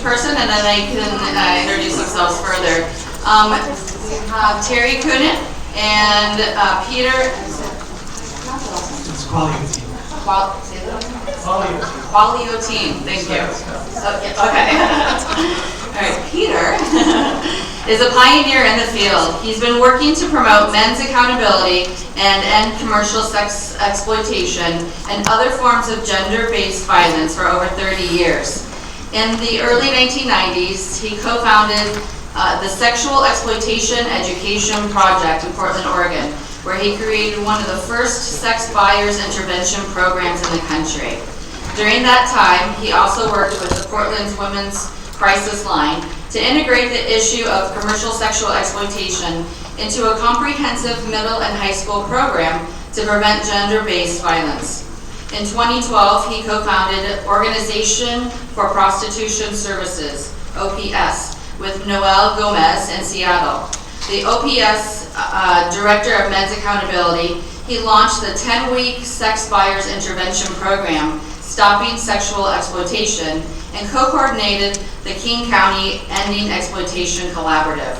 person, and then they can introduce themselves further. We have Terry Coonan and Peter. It's qualliotine. Qualliotine. Thank you. Okay. All right. Peter is a pioneer in the field. He's been working to promote men's accountability and end commercial sex exploitation and other forms of gender-based violence for over 30 years. In the early 1990s, he co-founded the Sexual Exploitation Education Project in Portland, Oregon, where he created one of the first sex buyers intervention programs in the country. During that time, he also worked with the Portland's Women's Crisis Line to integrate the issue of commercial sexual exploitation into a comprehensive middle and high school program to prevent gender-based violence. In 2012, he co-founded Organization for Prostitution Services, OPS, with Noel Gomez in Seattle. The OPS Director of Men's Accountability, he launched the 10-week Sex Buyers Intervention Program, Stopping Sexual Exploitation, and co-coordinated the King County Ending Exploitation Collaborative.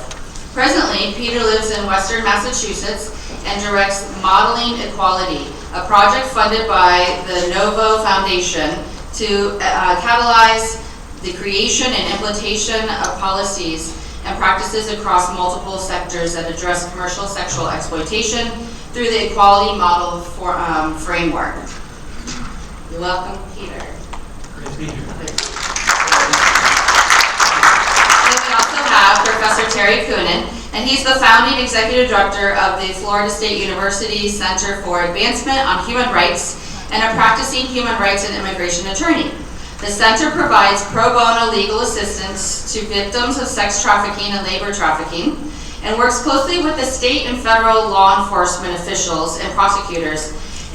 Presently, Peter lives in Western Massachusetts and directs Modeling Equality, a project funded by the Novo Foundation to catalyze the creation and implementation of policies and practices across multiple sectors that address commercial sexual exploitation through the equality model framework. You're welcome, Peter. Great to be here. Then we also have Professor Terry Coonan, and he's the founding executive director of the Florida State University Center for Advancement on Human Rights and a practicing human rights and immigration attorney. The center provides pro bono legal assistance to victims of sex trafficking and labor trafficking and works closely with the state and federal law enforcement officials and prosecutors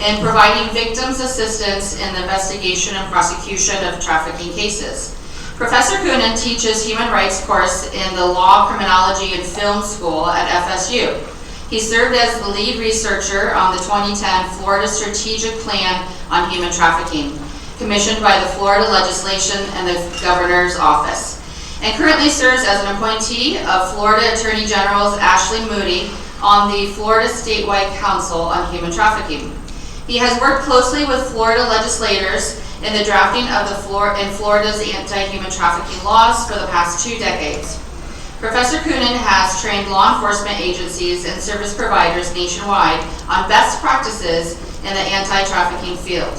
in providing victims assistance in the investigation and prosecution of trafficking cases. Professor Coonan teaches human rights course in the Law, Criminology, and Film School at FSU. He served as the lead researcher on the 2010 Florida Strategic Plan on Human Trafficking, commissioned by the Florida Legislation and the Governor's Office, and currently serves as an appointee of Florida Attorney General Ashley Moody on the Florida Statewide Council on Human Trafficking. He has worked closely with Florida legislators in the drafting of Florida's anti-human trafficking laws for the past 2 decades. Professor Coonan has trained law enforcement agencies and service providers nationwide on best practices in the anti-trafficking field.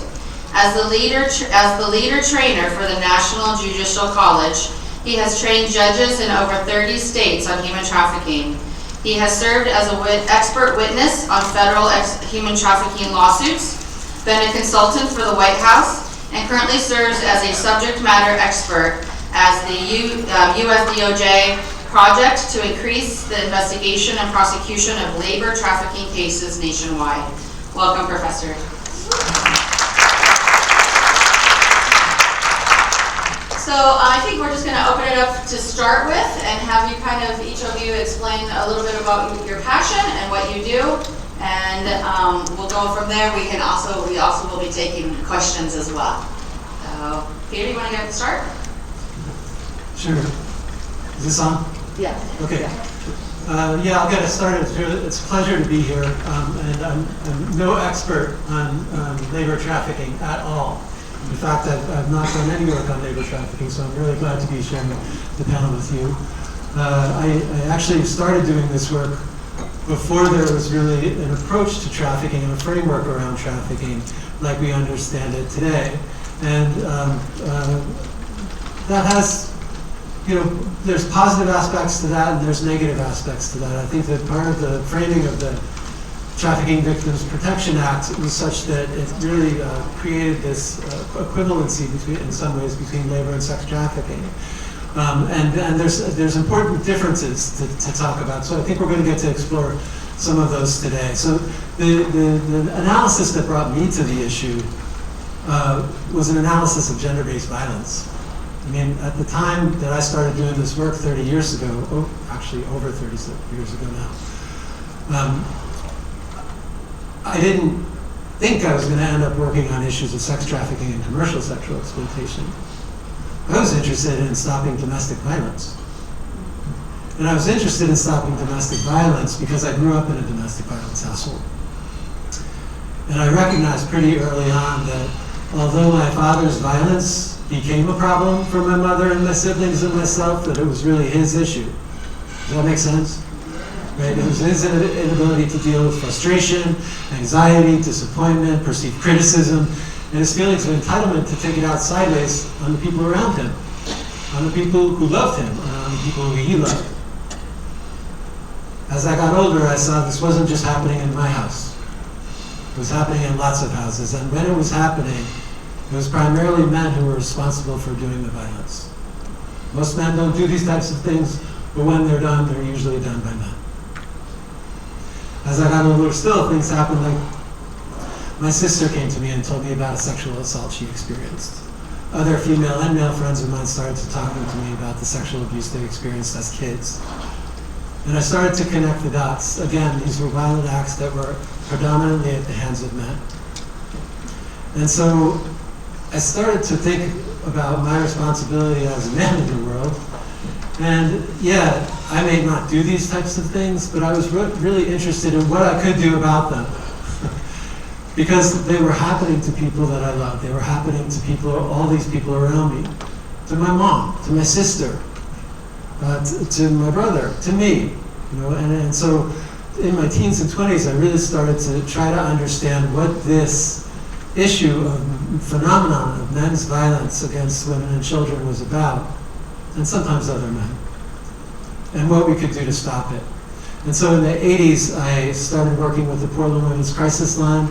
As the leader trainer for the National Judicial College, he has trained judges in over 30 states on human trafficking. He has served as an expert witness on federal human trafficking lawsuits, been a consultant for the White House, and currently serves as a subject matter expert as the US DOJ project to increase the investigation and prosecution of labor trafficking cases nationwide. Welcome, Professor. So I think we're just going to open it up to start with and have you kind of, each of you explain a little bit about your passion and what you do. And we'll go from there. We also will be taking questions as well. So Peter, you want to get start? Sure. Is this on? Yeah. Okay. Yeah, I'll get it started. It's a pleasure to be here. And I'm no expert on labor trafficking at all. In fact, I've not done any work on labor trafficking, so I'm really glad to be sharing the panel with you. I actually started doing this work before there was really an approach to trafficking and a framework around trafficking like we understand it today. And that has, there's positive aspects to that and there's negative aspects to that. I think that part of the framing of the Trafficking Victims Protection Act was such that it really created this equivalency in some ways between labor and sex trafficking. And there's important differences to talk about. So I think we're going to get to explore some of those today. So the analysis that brought me to the issue was an analysis of gender-based violence. I mean, at the time that I started doing this work 30 years ago, actually over 30 years ago now, I didn't think I was going to end up working on issues of sex trafficking and commercial sexual exploitation. I was interested in stopping domestic violence. And I was interested in stopping domestic violence because I grew up in a domestic violence household. And I recognized pretty early on that although my father's violence became a problem for my mother and my siblings and myself, that it was really his issue. Does that make sense? Right? It was his inability to deal with frustration, anxiety, disappointment, perceived criticism, and his feelings of entitlement to take it out sideways on the people around him, on the people who loved him, and on the people who he loved. As I got older, I saw this wasn't just happening in my house. It was happening in lots of houses, and when it was happening, it was primarily men who were responsible for doing the violence. Most men don't do these types of things, but when they're done, they're usually done by men. As I got older still, things happened like my sister came to me and told me about a sexual assault she experienced. Other female and male friends of mine started to talk to me about the sexual abuse they experienced as kids. And I started to connect the dots. Again, these were violent acts that were predominantly at the hands of men. And so I started to think about my responsibility as a man in the world. And yeah, I may not do these types of things, but I was really interested in what I could do about them. Because they were happening to people that I loved. They were happening to people, all these people around me. To my mom, to my sister, to my brother, to me. You know, and so in my teens and 20s, I really started to try to understand what this issue of phenomenon of men's violence against women and children was about, and sometimes other men, and what we could do to stop it. And so in the 80s, I started working with the Portland Women's Crisis Line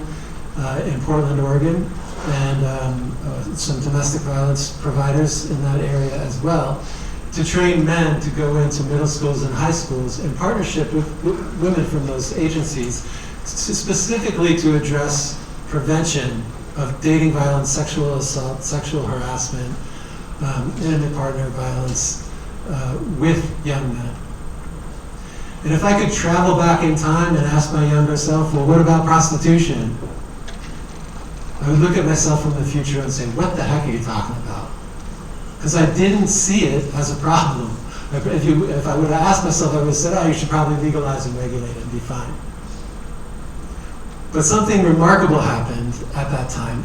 in Portland, Oregon, and some domestic violence providers in that area as well, to train men to go into middle schools and high schools in partnership with women from those agencies, specifically to address prevention of dating violence, sexual assault, sexual harassment, intimate partner violence with young men. And if I could travel back in time and ask my younger self, well, what about prostitution? I would look at myself from the future and say, what the heck are you talking about? Because I didn't see it as a problem. If I would have asked myself, I would have said, oh, you should probably legalize and regulate it and be fine. But something remarkable happened at that time.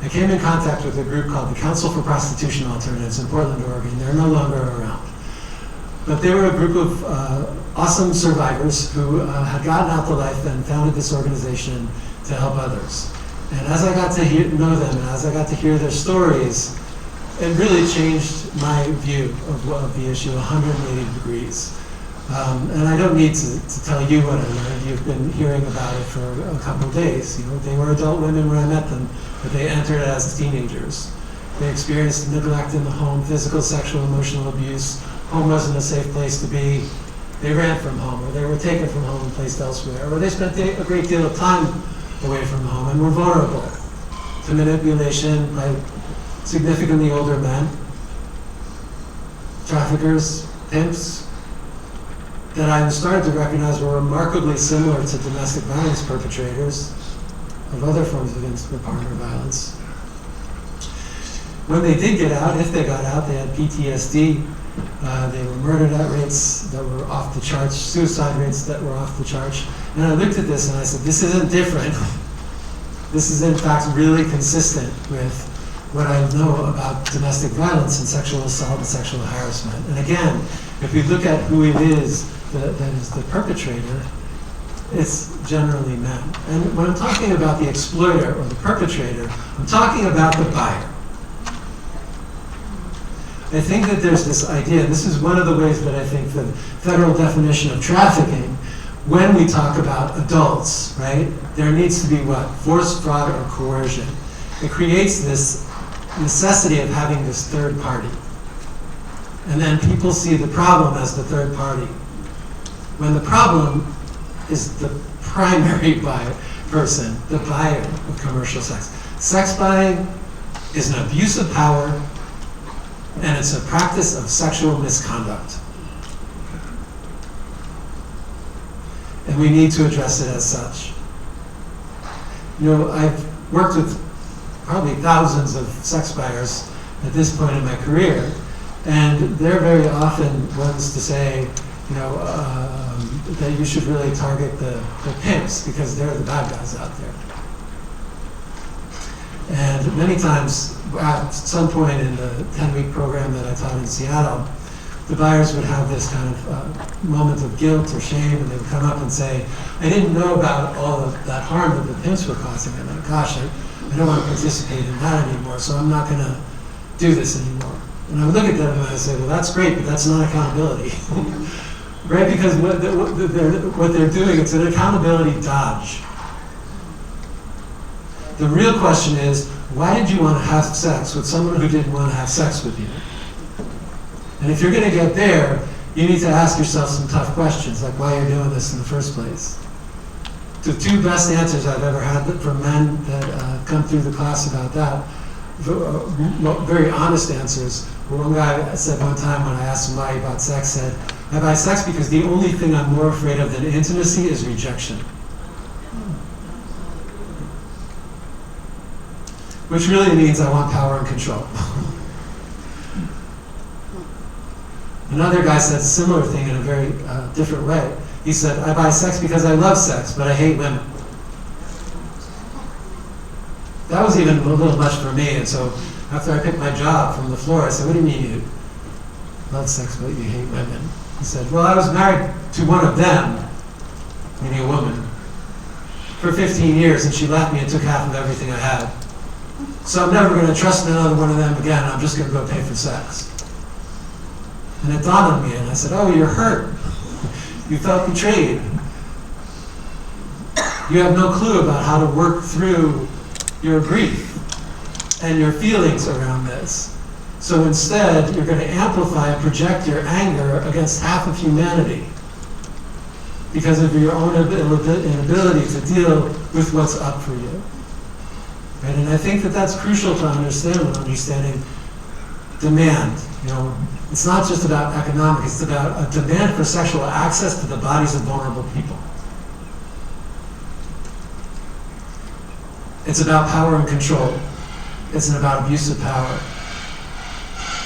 I came in contact with a group called the Council for Prostitution Alternatives in Portland, Oregon. They're no longer around. But they were a group of awesome survivors who had gotten out to life and founded this organization to help others. And as I got to know them and as I got to hear their stories, it really changed my view of the issue 180 degrees. And I don't need to tell you what I learned. You've been hearing about it for a couple of days. You know, they were adult women when I met them, but they entered as teenagers. They experienced neglect in the home, physical, sexual, emotional abuse. Home wasn't a safe place to be. They ran from home, or they were taken from home and placed elsewhere, or they spent a great deal of time away from home and were vulnerable to manipulation by significantly older men, traffickers, pimps, that I started to recognize were remarkably similar to domestic violence perpetrators of other forms of intimate partner violence. When they did get out, if they got out, they had PTSD. They were murdered at rates that were off the charts, suicide rates that were off the charts. And I looked at this and I said, this isn't different. This is in fact really consistent with what I know about domestic violence and sexual assault and sexual harassment. And again, if we look at who it is that is the perpetrator, it's generally men. And when I'm talking about the exploiter or the perpetrator, I'm talking about the buyer. I think that there's this idea, this is one of the ways that I think the federal definition of trafficking, when we talk about adults, right, there needs to be what? Force, fraud, or coercion. It creates this necessity of having this third party. And then people see the problem as the third party, when the problem is the primary person, the buyer of commercial sex. Sex buying is an abuse of power, and it's a practice of sexual misconduct. And we need to address it as such. You know, I've worked with probably thousands of sex buyers at this point in my career. And they're very often ones to say, you know, that you should really target the pimps because they're the bad guys out there. And many times, at some point in the 10-week program that I taught in Seattle, the buyers would have this kind of moment of guilt or shame, and they would come up and say, I didn't know about all of that harm that the pimps were causing. And I'm like, gosh, I don't want to participate in that anymore, so I'm not going to do this anymore. And I would look at them and I say, well, that's great, but that's not accountability. Right? Because what they're doing, it's an accountability dodge. The real question is, why did you want to have sex with someone who didn't want to have sex with you? And if you're going to get there, you need to ask yourself some tough questions, like why you're doing this in the first place. The two best answers I've ever had from men that come through the class about that, very honest answers. One guy said one time when I asked him why he bought sex, said, I buy sex because the only thing I'm more afraid of than intimacy is rejection. Which really means I want power and control. Another guy said a similar thing in a very different way. He said, I buy sex because I love sex, but I hate women. That was even a little much for me, and so after I picked my job from the floor, I said, what do you mean you love sex but you hate women? He said, well, I was married to one of them, meaning a woman, for 15 years, and she left me and took half of everything I had. So I'm never going to trust another one of them again. I'm just going to go pay for sex. And it dawned on me, and I said, oh, you're hurt. You felt betrayed. You have no clue about how to work through your grief and your feelings around this. So instead, you're going to amplify and project your anger against half of humanity because of your own inability to deal with what's up for you. Right? And I think that that's crucial to understand when understanding demand. You know, it's not just about economic, it's about a demand for sexual access to the bodies of vulnerable people. It's about power and control. It's about abuse of power.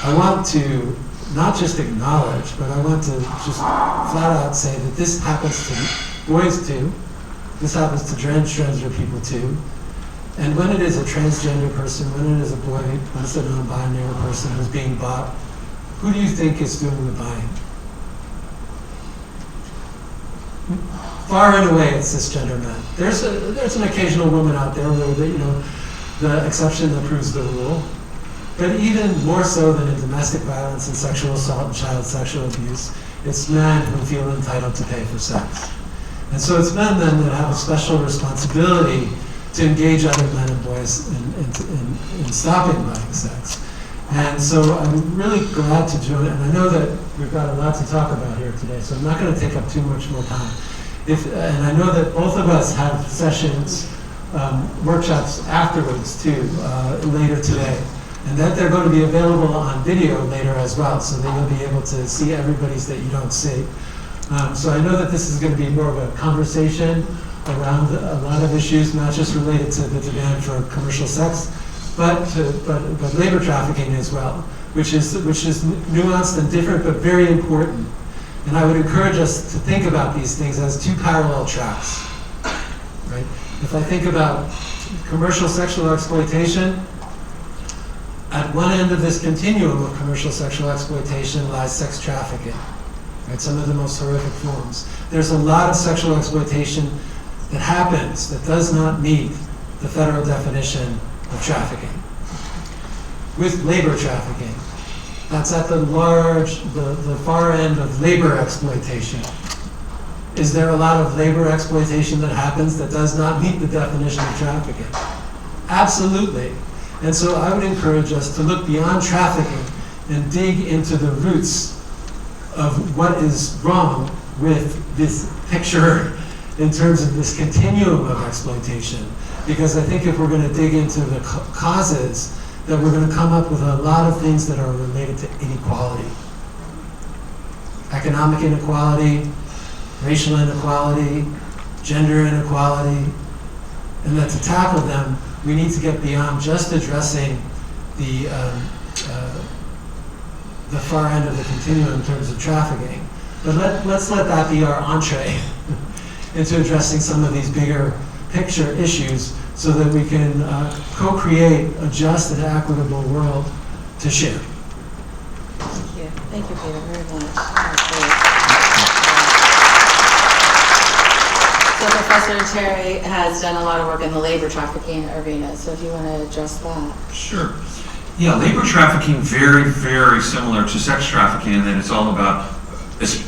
I want to not just acknowledge, but I want to just flat out say that this happens to boys too. This happens to transgender people too. And when it is a transgender person, when it is a boy, when it's a non-binary person who's being bought, who do you think is doing the buying? Far and away, it's cisgender men. There's an occasional woman out there, you know, the exception that proves the rule. But even more so than in domestic violence and sexual assault and child sexual abuse, it's men who feel entitled to pay for sex. And so it's men then that have a special responsibility to engage other men and boys in stopping buying sex. And so I'm really glad to join, and I know that we've got a lot to talk about here today, so I'm not going to take up too much more time. And I know that both of us have sessions, workshops afterwards too, later today. And that they're going to be available on video later as well, so that you'll be able to see everybody's that you don't see. So I know that this is going to be more of a conversation around a lot of issues, not just related to the demand for commercial sex, but labor trafficking as well, which is nuanced and different, but very important. And I would encourage us to think about these things as two parallel tracks, right? If I think about commercial sexual exploitation, at one end of this continuum of commercial sexual exploitation lies sex trafficking, right? Some of the most horrific forms. There's a lot of sexual exploitation that happens that does not meet the federal definition of trafficking. With labor trafficking, that's at the far end of labor exploitation. Is there a lot of labor exploitation that happens that does not meet the definition of trafficking? Absolutely. And so I would encourage us to look beyond trafficking and dig into the roots of what is wrong with this picture in terms of this continuum of exploitation. Because I think if we're going to dig into the causes, that we're going to come up with a lot of things that are related to inequality. Economic inequality, racial inequality, gender inequality, and that to tackle them, we need to get beyond just addressing the the far end of the continuum in terms of trafficking. But let's let that be our entree into addressing some of these bigger picture issues so that we can co-create a just and equitable world to share. Thank you. Thank you, Peter, very much. That was great. So Professor Terry has done a lot of work in the labor trafficking arena, so if you want to address that. Sure. Yeah, labor trafficking, very, very similar to sex trafficking in that it's all about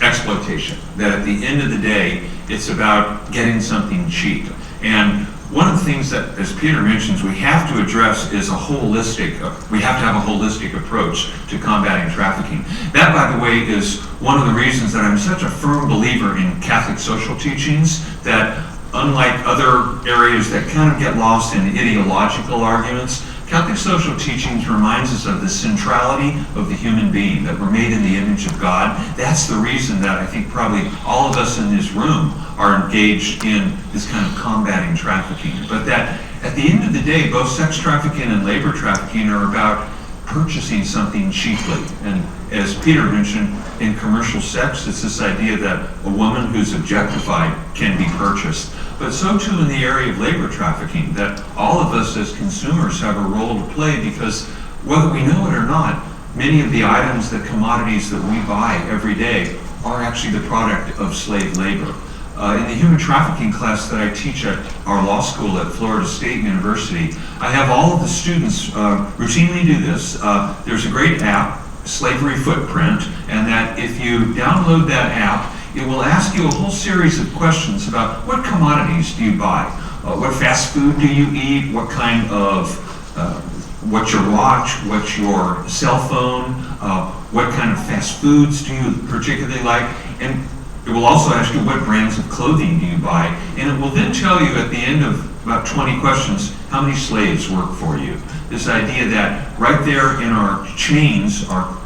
exploitation. That at the end of the day, it's about getting something cheap. And one of the things that, as Peter mentions, we have to address is we have to have a holistic approach to combating trafficking. That, by the way, is one of the reasons that I'm such a firm believer in Catholic social teachings, that unlike other areas that kind of get lost in ideological arguments, Catholic social teachings reminds us of the centrality of the human being, that we're made in the image of God. That's the reason that I think probably all of us in this room are engaged in this kind of combating trafficking. But that at the end of the day, both sex trafficking and labor trafficking are about purchasing something cheaply. And as Peter mentioned, in commercial sex, it's this idea that a woman who's objectified can be purchased. But so too in the area of labor trafficking, that all of us as consumers have a role to play, because whether we know it or not, many of the items, the commodities that we buy every day are actually the product of slave labor. In the human trafficking class that I teach at our law school at Florida State University, I have all of the students routinely do this. There's a great app, Slavery Footprint, and that if you download that app, it will ask you a whole series of questions about what commodities do you buy, what fast food do you eat, what kind of, what's your watch, what's your cell phone, what kind of fast foods do you particularly like, and it will also ask you what brands of clothing do you buy, and it will then tell you at the end of about 20 questions how many slaves work for you. This idea that right there in our chains, our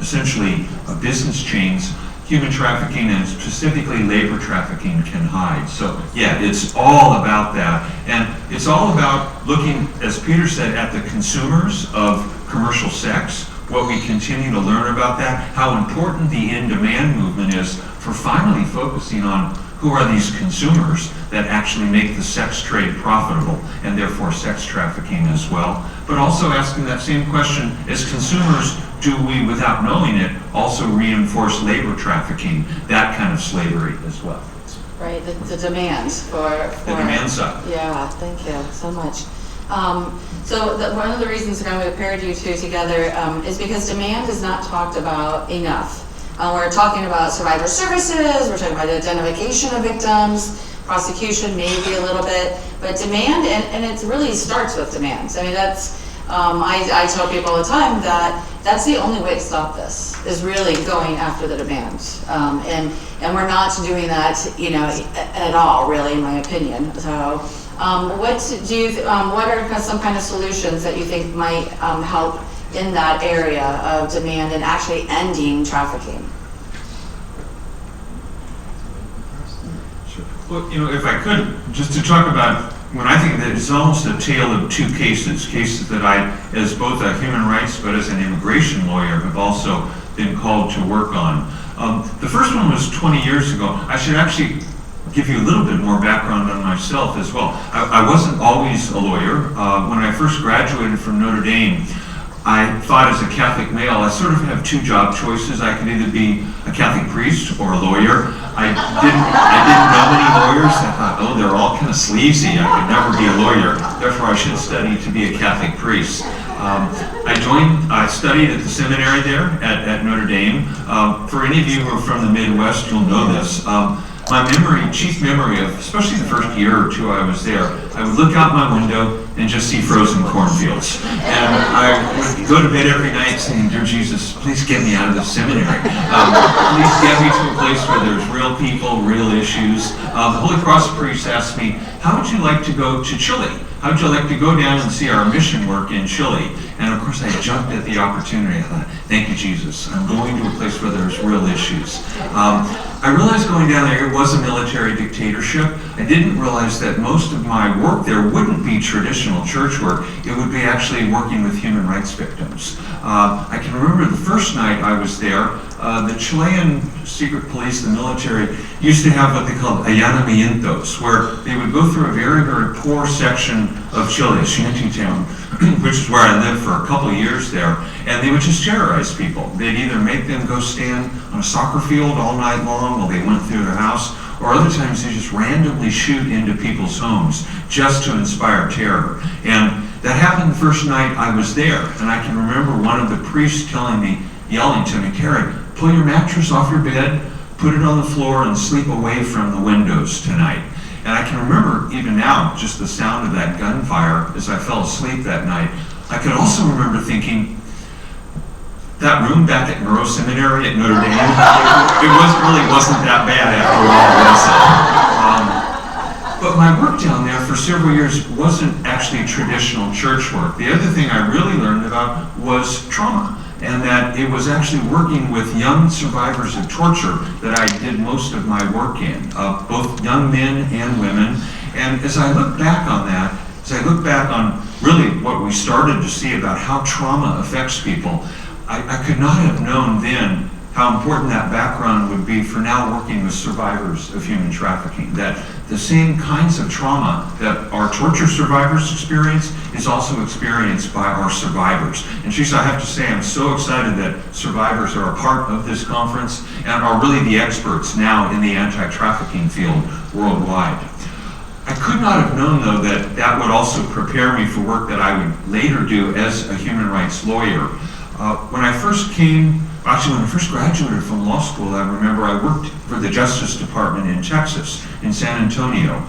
essentially business chains, human trafficking and specifically labor trafficking can hide. So yeah, it's all about that. And it's all about looking, as Peter said, at the consumers of commercial sex, what we continue to learn about that, how important the in-demand movement is for finally focusing on who are these consumers that actually make the sex trade profitable and therefore sex trafficking as well. But also asking that same question, as consumers, do we, without knowing it, also reinforce labor trafficking, that kind of slavery as well? Right, the demand for the demand side. Yeah, thank you so much. One of the reasons that we paired you two together is because demand is not talked about enough. We're talking about survivor services, we're talking about identification of victims, prosecution maybe a little bit, but demand, and it really starts with demand. I mean, that's, I tell people all the time that that's the only way to stop this, is really going after the demand. And we're not doing that, at all, really, in my opinion. So, what are some kind of solutions that you think might help in that area of demand and actually ending trafficking? Sure. Well, if I could, just to talk about, when I think that it's almost a tale of two cases that I, as both a human rights but as an immigration lawyer, have also been called to work on. The first one was 20 years ago. I should actually give you a little bit more background on myself as well. I wasn't always a lawyer. When I first graduated from Notre Dame, I thought as a Catholic male, I sort of have two job choices. I could either be a Catholic priest or a lawyer. I didn't know any lawyers. I thought, oh, they're all kind of sleazy. I could never be a lawyer. Therefore, I should study to be a Catholic priest. I studied at the seminary there at Notre Dame. For any of you who are from the Midwest, you'll know this. My chief memory of, especially the first year or two I was there, I would look out my window and just see frozen cornfields. And I would go to bed every night saying, dear Jesus, please get me out of the seminary. Please get me to a place where there's real people, real issues. The Holy Cross priest asked me, how would you like to go to Chile how'd you like to go down and see our mission work in Chile? And of course I jumped at the opportunity. I thought, thank you, Jesus. I'm going to a place where there's real issues. I realized going down there, it was a military dictatorship. I didn't realize that most of my work there wouldn't be traditional church work. It would be actually working with human rights victims. I can remember the first night I was there, the Chilean secret police, the military, used to have what they called allanamientos, where they would go through a very, very poor section of Chile, a shanty town, which is where I lived for a couple of years there, and they would just terrorize people. They'd either make them go stand on a soccer field all night long while they went through their house, or other times they just randomly shoot into people's homes just to inspire terror. And that happened the first night I was there, and I can remember one of the priests yelling to me, Terry, pull your mattress off your bed, put it on the floor, and sleep away from the windows tonight. And I can remember, even now, just the sound of that gunfire as I fell asleep that night. I could also remember thinking, that room back at Monroe Seminary at Notre Dame, it really wasn't that bad after all, was it? But my work down there for several years wasn't actually traditional church work. The other thing I really learned about was trauma, and that it was actually working with young survivors of torture that I did most of my work in, both young men and women. And as I look back on that, as I look back on really what we started to see about how trauma affects people, I could not have known then how important that background would be for now working with survivors of human trafficking. That the same kinds of trauma that our torture survivors experience is also experienced by our survivors. And Teresa, I have to say, I'm so excited that survivors are a part of this conference and are really the experts now in the anti-trafficking field worldwide. I could not have known, though, that that would also prepare me for work that I would later do as a human rights lawyer. When I first graduated from law school, I remember I worked for the Justice Department in Texas, in San Antonio,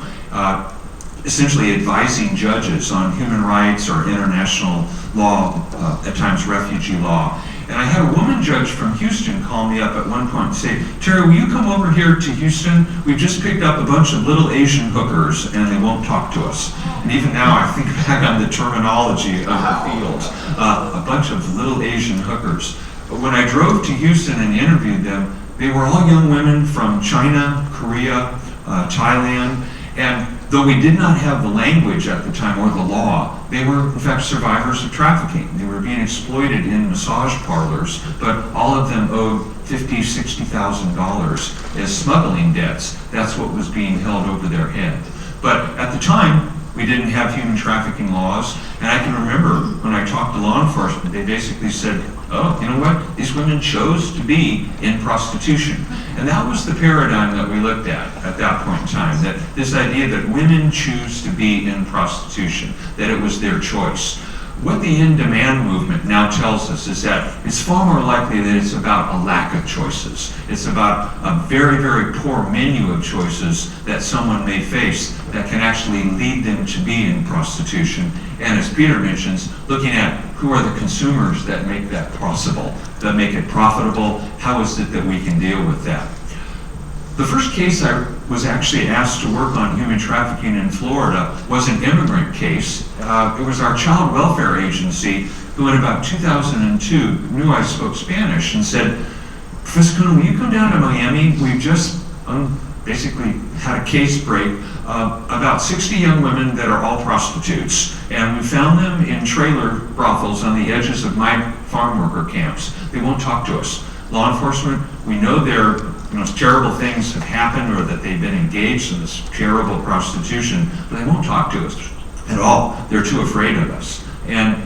essentially advising judges on human rights or international law, at times refugee law. And I had a woman judge from Houston call me up at one point and say, Terry, will you come over here to Houston? We've just picked up a bunch of little Asian hookers and they won't talk to us. And even now I think back on the terminology of the field, a bunch of little Asian hookers. But when I drove to Houston and interviewed them, they were all young women from China, Korea, Thailand, and though we did not have the language at the time or the law, they were in fact survivors of trafficking. They were being exploited in massage parlors, but all of them owed $50,000, $60,000 as smuggling debts. That's what was being held over their head. But at the time, we didn't have human trafficking laws, and I can remember when I talked to law enforcement, they basically said, oh, you know what? These women chose to be in prostitution. And that was the paradigm that we looked at that point in time, that this idea that women choose to be in prostitution, that it was their choice. What the in-demand movement now tells us is that it's far more likely that it's about a lack of choices. It's about a very, very poor menu of choices that someone may face that can actually lead them to be in prostitution. And as Peter mentions, looking at who are the consumers that make that possible, that make it profitable, how is it that we can deal with that? The first case I was actually asked to work on human trafficking in Florida was an immigrant case. It was our child welfare agency who in about 2002 knew I spoke Spanish and said, Professor Coonan, will you come down to Miami? We've just basically had a case break about 60 young women that are all prostitutes, and we found them in trailer brothels on the edges of my farm worker camps. They won't talk to us. Law enforcement, we know terrible things have happened or that they've been engaged in this terrible prostitution, but they won't talk to us at all. They're too afraid of us. And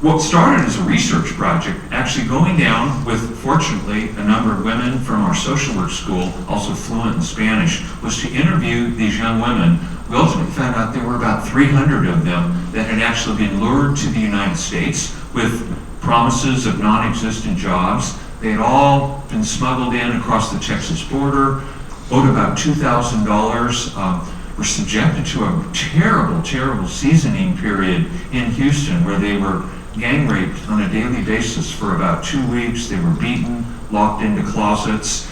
what started as a research project, actually going down with, fortunately, a number of women from our social work school, also fluent in Spanish, was to interview these young women. We ultimately found out there were about 300 of them that had actually been lured to the United States with promises of non-existent jobs. They had all been smuggled in across the Texas border, owed about $2,000, were subjected to a terrible, terrible seasoning period in Houston where they were gang raped on a daily basis for about 2 weeks. They were beaten, locked into closets.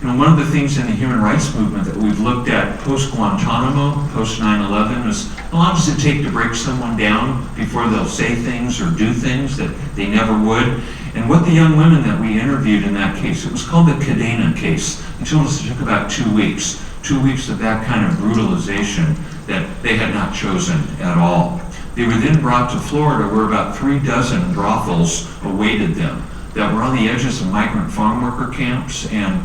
one of the things in the human rights movement that we've looked at post-Guantanamo, post-9/11, is how long does it take to break someone down before they'll say things or do things that they never would? And what the young women that we interviewed in that case, it was called the coonan case. They told us it took about 2 weeks. 2 weeks of that kind of brutalization that they had not chosen at all. They were then brought to Florida, where about 36 brothels awaited them that were on the edges of migrant farm worker camps. And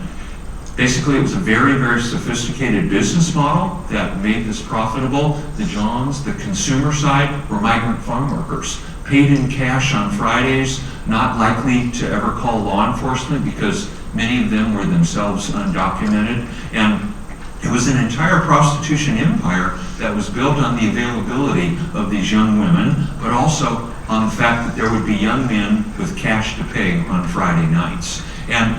basically, it was a very, very sophisticated business model that made this profitable. The Johns, the consumer side, were migrant farm workers, paid in cash on Fridays, not likely to ever call law enforcement because many of them were themselves undocumented. And it was an entire prostitution empire that was built on the availability of these young women, but also on the fact that there would be young men with cash to pay on Friday nights. And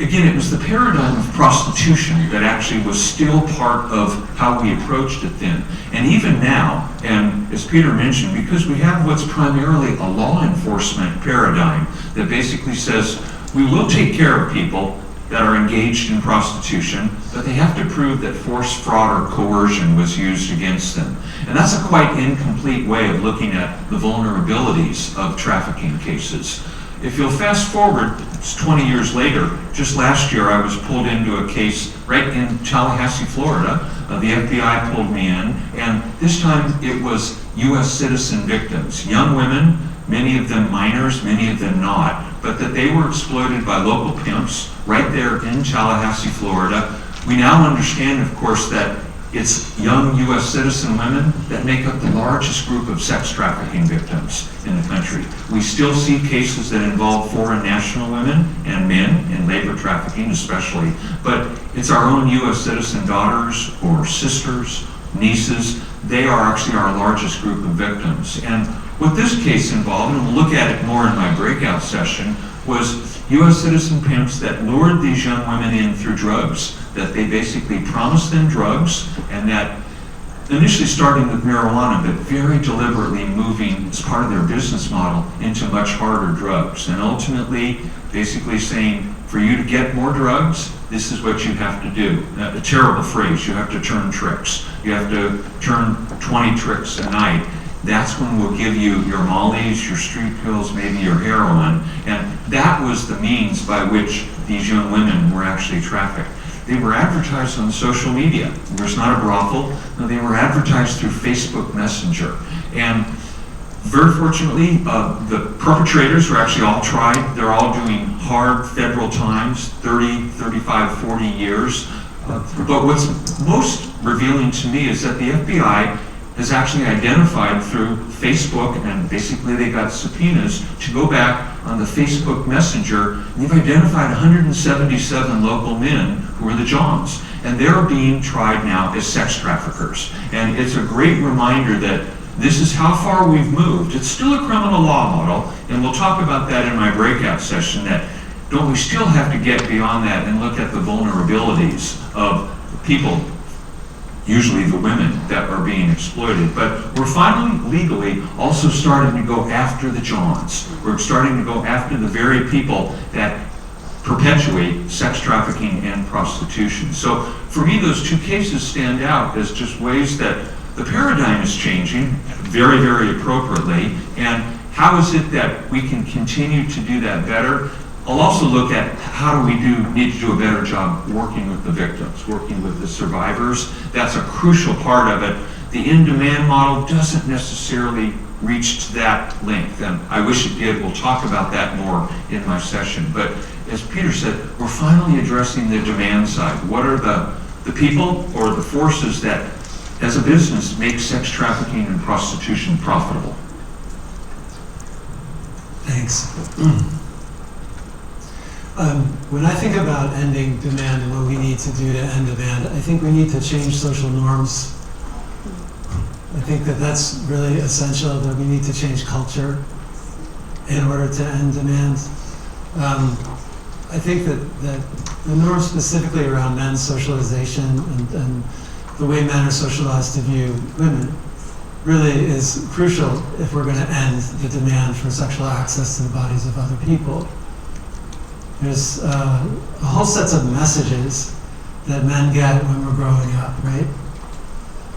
again, it was the paradigm of prostitution that actually was still part of how we approached it then. And even now, and as Peter mentioned, because we have what's primarily a law enforcement paradigm that basically says we will take care of people that are engaged in prostitution, but they have to prove that force, fraud, or coercion was used against them. And that's a quite incomplete way of looking at the vulnerabilities of trafficking cases. If you'll fast forward, it's 20 years later, just last year I was pulled into a case right in Tallahassee, Florida. The FBI pulled me in, and this time it was U.S. citizen victims, young women, many of them minors, many of them not, but that they were exploited by local pimps right there in Tallahassee, Florida. We now understand, of course, that it's young U.S. citizen women that make up the largest group of sex trafficking victims in the country. We still see cases that involve foreign national women and men in labor trafficking especially, but it's our own U.S. citizen daughters or sisters, nieces. They are actually our largest group of victims. And what this case involved, and we'll look at it more in my breakout session, was U.S. citizen pimps that lured these young women in through drugs, that they basically promised them drugs, and that initially starting with marijuana, but very deliberately moving as part of their business model into much harder drugs. And ultimately, basically saying, for you to get more drugs, this is what you have to do. A terrible phrase, you have to turn tricks. You have to turn 20 tricks a night. That's when we'll give you your mollies, your street pills, maybe your heroin. And that was the means by which these young women were actually trafficked. They were advertised on social media. There's not a brothel. No, they were advertised through Facebook Messenger. And very fortunately, the perpetrators were actually all tried. They're all doing hard federal times, 30, 35, 40 years. But what's most revealing to me is that the FBI has actually identified through Facebook, and basically they got subpoenas to go back on the Facebook Messenger, and they've identified 177 local men who are the Johns, and they're being tried now as sex traffickers. And it's a great reminder that this is how far we've moved. It's still a criminal law model, and we'll talk about that in my breakout session, that don't we still have to get beyond that and look at the vulnerabilities of people, usually the women that are being exploited. But we're finally legally also starting to go after the Johns. We're starting to go after the very people that perpetuate sex trafficking and prostitution. So for me, those two cases stand out as just ways that the paradigm is changing very, very appropriately. And how is it that we can continue to do that better? I'll also look at how do we need to do a better job working with the victims, working with the survivors. That's a crucial part of it. The in-demand model doesn't necessarily reach to that length, and I wish it did. We'll talk about that more in my session. But as Peter said, we're finally addressing the demand side. What are the people or the forces that, as a business, make sex trafficking and prostitution profitable? Thanks. When I think about ending demand and what we need to do to end demand, I think we need to change social norms. I think that that's really essential, that we need to change culture in order to end demand. I think that the norms specifically around men's socialization and the way men are socialized to view women really is crucial if we're going to end the demand for sexual access to the bodies of other people. There's a whole set of messages that men get when we're growing up, right?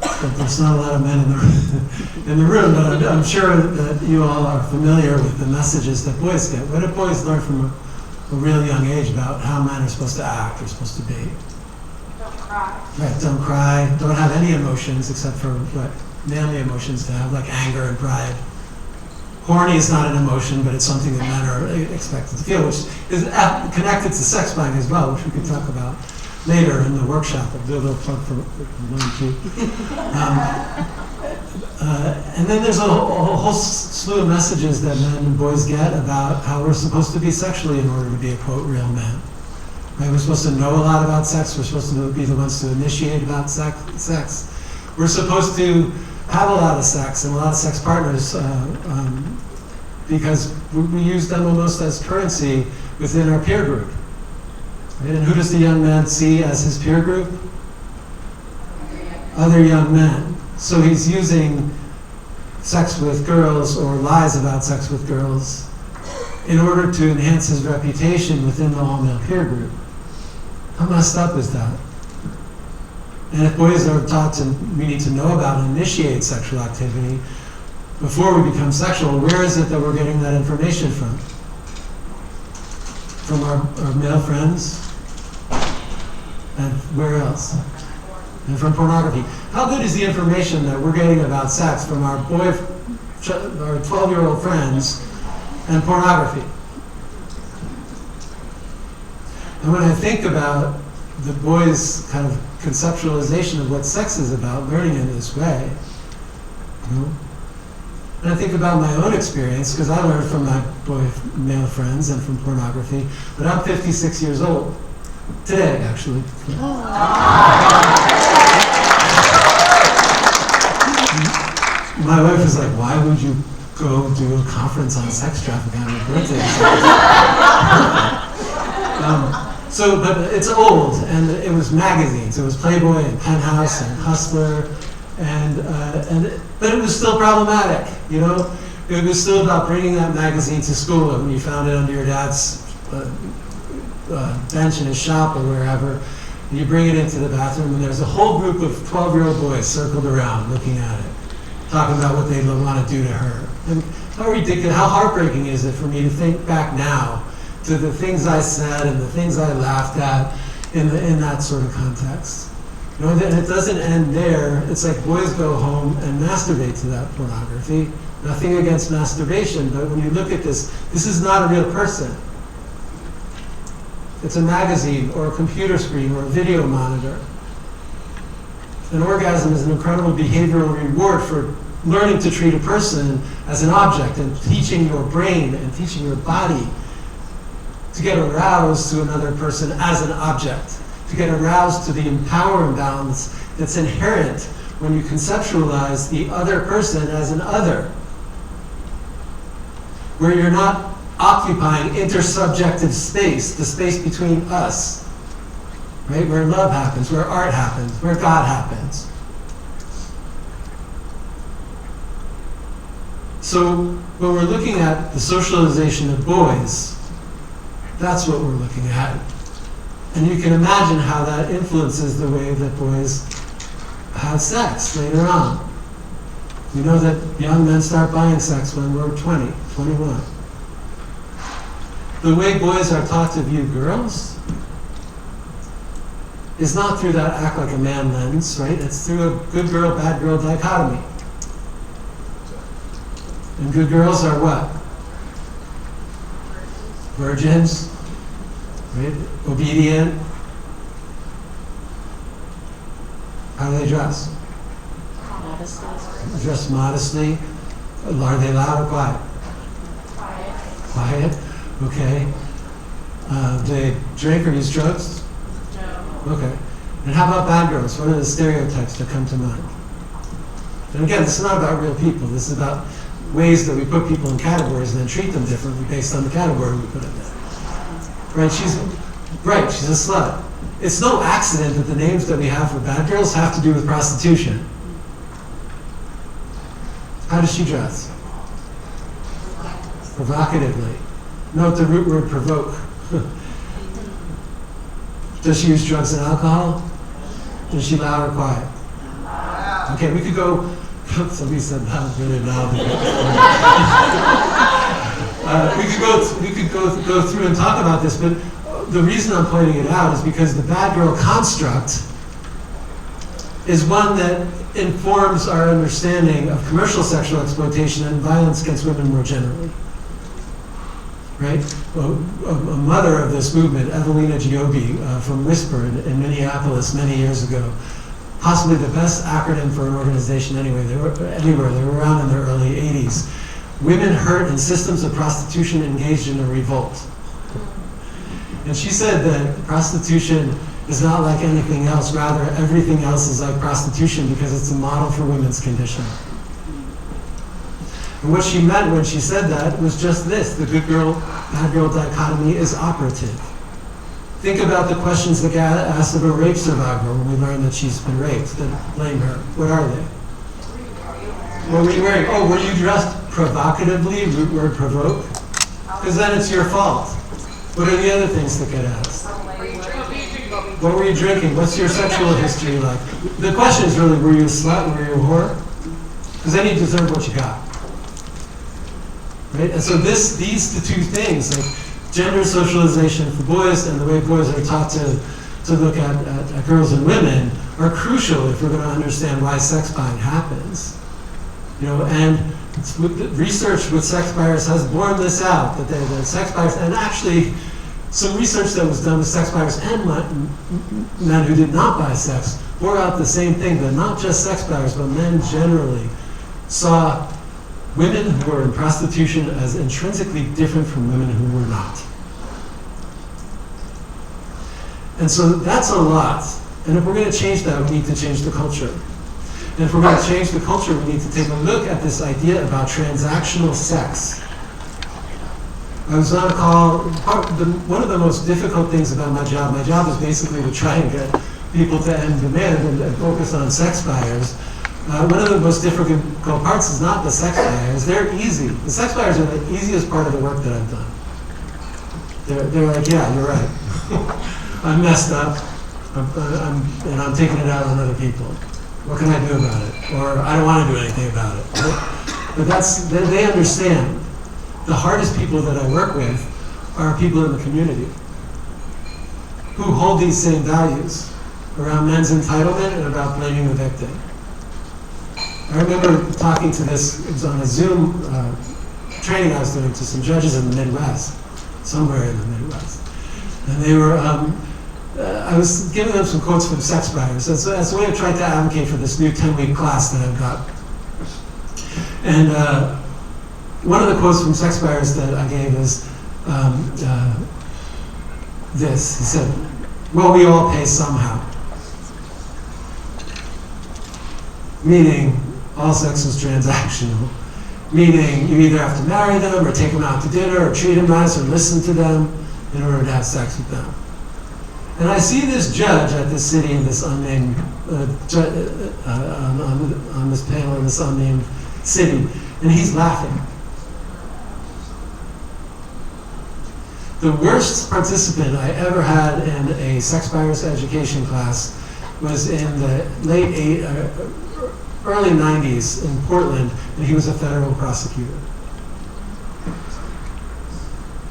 But there's not a lot of men in the room, but I'm sure that you all are familiar with the messages that boys get. What do boys learn from a real young age about how men are supposed to act or supposed to be? Don't cry. Right, don't cry, don't have any emotions except for what manly emotions to have, like anger and pride. Horny is not an emotion, but it's something that men are expected to feel, which is connected to sex buying as well, which we could talk about later in the workshop. I'll do a little plug for mine too. And then there's a whole slew of messages that men and boys get about how we're supposed to be sexually in order to be a, quote, real man. Right? We're supposed to know a lot about sex. We're supposed to be the ones to initiate about sex. We're supposed to have a lot of sex and a lot of sex partners because we use them almost as currency within our peer group. Right? And who does the young man see as his peer group? Other young men. So he's using sex with girls or lies about sex with girls in order to enhance his reputation within the all-male peer group. How messed up is that? And if boys are taught we need to know about and initiate sexual activity before we become sexual, where is it that we're getting that information from? From our male friends? And where else? And from pornography. How good is the information that we're getting about sex from our 12-year-old friends and pornography? And when I think about the boys' kind of conceptualization of what sex is about, learning in this way, and I think about my own experience, because I learned from my male friends and from pornography, but I'm 56 years old. Today, actually. My wife is like, why would you go do a conference on sex trafficking on your birthday? But it's old, and it was magazines. It was Playboy and Penthouse and Hustler, but it was still problematic, you know? It was still about bringing that magazine to school, and when you found it under your dad's bench in his shop or wherever, you bring it into the bathroom, and there's a whole group of 12-year-old boys circled around looking at it, talking about what they want to do to her. And how ridiculous, how heartbreaking is it for me to think back now to the things I said and the things I laughed at in that sort of context. You know, and it doesn't end there. It's like boys go home and masturbate to that pornography. Nothing against masturbation, but when you look at this is not a real person. It's a magazine or a computer screen or a video monitor. An orgasm is an incredible behavioral reward for learning to treat a person as an object and teaching your brain and teaching your body to get aroused to another person as an object, to get aroused to the power imbalance that's inherent when you conceptualize the other person as an other, where you're not occupying intersubjective space, the space between us, right? Where love happens, where art happens, where God happens. So when we're looking at the socialization of boys, that's what we're looking at. And you can imagine how that influences the way that boys have sex later on. We know that young men start buying sex when we're 20, 21. The way boys are taught to view girls is not through that act like a man lens, right? It's through a good girl, bad girl dichotomy. And good girls are what? Virgins, right? Obedient. How do they dress? Modestly. Dress modestly. Are they loud or quiet? Quiet. Okay. Do they drink or use drugs? No. Okay. And how about bad girls? What are the stereotypes that come to mind? And again, this is not about real people. This is about ways that we put people in categories and then treat them differently based on the category we put them in. Right? She's a slut. It's no accident that the names that we have for bad girls have to do with prostitution. How does she dress? Provocatively. Note the root word provoke. Does she use drugs and alcohol? Is she loud or quiet? Okay, we could go, somebody said loud, really loud. We could go through and talk about this, but the reason I'm pointing it out is because the bad girl construct is one that informs our understanding of commercial sexual exploitation and violence against women more generally. Right? Well, a mother of this movement, Evelina Giobi from Whisper in Minneapolis many years ago, possibly the best acronym for an organization anywhere. They were around in the early 80s. Women hurt in systems of prostitution engaged in a revolt. And she said that prostitution is not like anything else, rather everything else is like prostitution because it's a model for women's condition. And what she meant when she said that was just this: the good girl, bad girl dichotomy is operative. Think about the questions that get asked of a rape survivor when we learn that she's been raped, that blame her. What are they? What were you wearing? Oh, were you dressed provocatively, root word provoke? Because then it's your fault. What are the other things that get asked? What were you drinking? What's your sexual history like? The question is really, were you a slut? Were you a whore? Because then you deserve what you got. Right? And so these the two things, like gender socialization for boys and the way boys are taught to look at girls and women, are crucial if we're going to understand why sex buying happens. And research with sex buyers has borne this out, that the sex buyers, and actually some research that was done with sex buyers and men who did not buy sex bore out the same thing, that not just sex buyers, but men generally saw women who were in prostitution as intrinsically different from women who were not. And so that's a lot. And if we're going to change that, we need to change the culture. And if we're going to change the culture, we need to take a look at this idea about transactional sex. I was on a call. One of the most difficult things about my job is basically to try and get people to end demand and focus on sex buyers. One of the most difficult parts is not the sex buyers. They're easy. The sex buyers are the easiest part of the work that I've done. They're like, yeah, you're right. I'm messed up, and I'm taking it out on other people. What can I do about it? Or I don't want to do anything about it. But they understand. The hardest people that I work with are people in the community who hold these same values around men's entitlement and about blaming the victim. I remember talking to this, it was on a Zoom training I was doing to some judges in the Midwest, somewhere in the Midwest. And they were, I was giving them some quotes from sex buyers. That's a way of trying to advocate for this new 10-week class that I've got. And one of the quotes from sex buyers that I gave is this. He said, well, we all pay somehow. Meaning, all sex is transactional. Meaning, you either have to marry them, or take them out to dinner, or treat them nice, or listen to them in order to have sex with them. And I see this judge at this city in this unnamed, on this panel in this unnamed city, and he's laughing. The worst participant I ever had in a sex buyers education class was in the early 90s in Portland, and he was a federal prosecutor.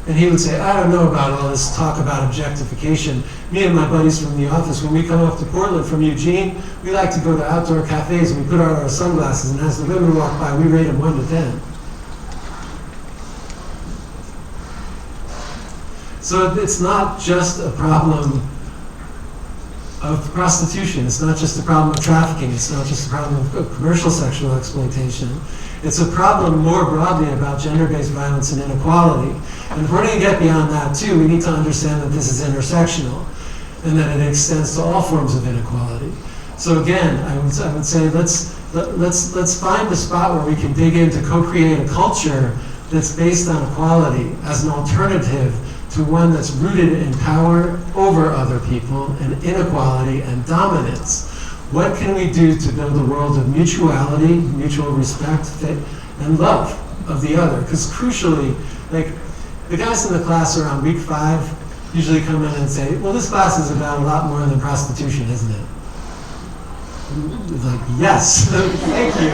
And he would say, I don't know about all this talk about objectification. Me and my buddies from the office, when we come up to Portland from Eugene, we like to go to outdoor cafes and we put on our sunglasses, and as the women walk by, we rate them 1 to 10. So it's not just a problem of prostitution. It's not just a problem of trafficking. It's not just a problem of commercial sexual exploitation. It's a problem more broadly about gender-based violence and inequality. And if we're going to get beyond that too, we need to understand that this is intersectional and that it extends to all forms of inequality. So again, I would say let's find a spot where we can dig in to co-create a culture that's based on equality as an alternative to one that's rooted in power over other people and inequality and dominance. What can we do to build a world of mutuality, mutual respect, and love of the other? Because crucially, like the guys in the class around week 5, usually come in and say, well, this class is about a lot more than prostitution, isn't it? It's like, yes, thank you.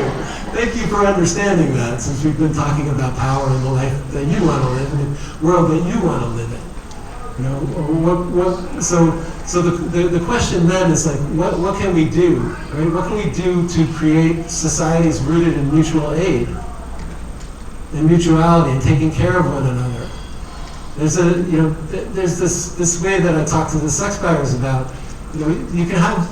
Thank you for understanding that, since we've been talking about power and the life that you want to live in, the world that you want to live in. You know, so the question then is like, what can we do, right? What can we do to create societies rooted in mutual aid and mutuality and taking care of one another? There's this way that I talk to the sex buyers about. You know, you can have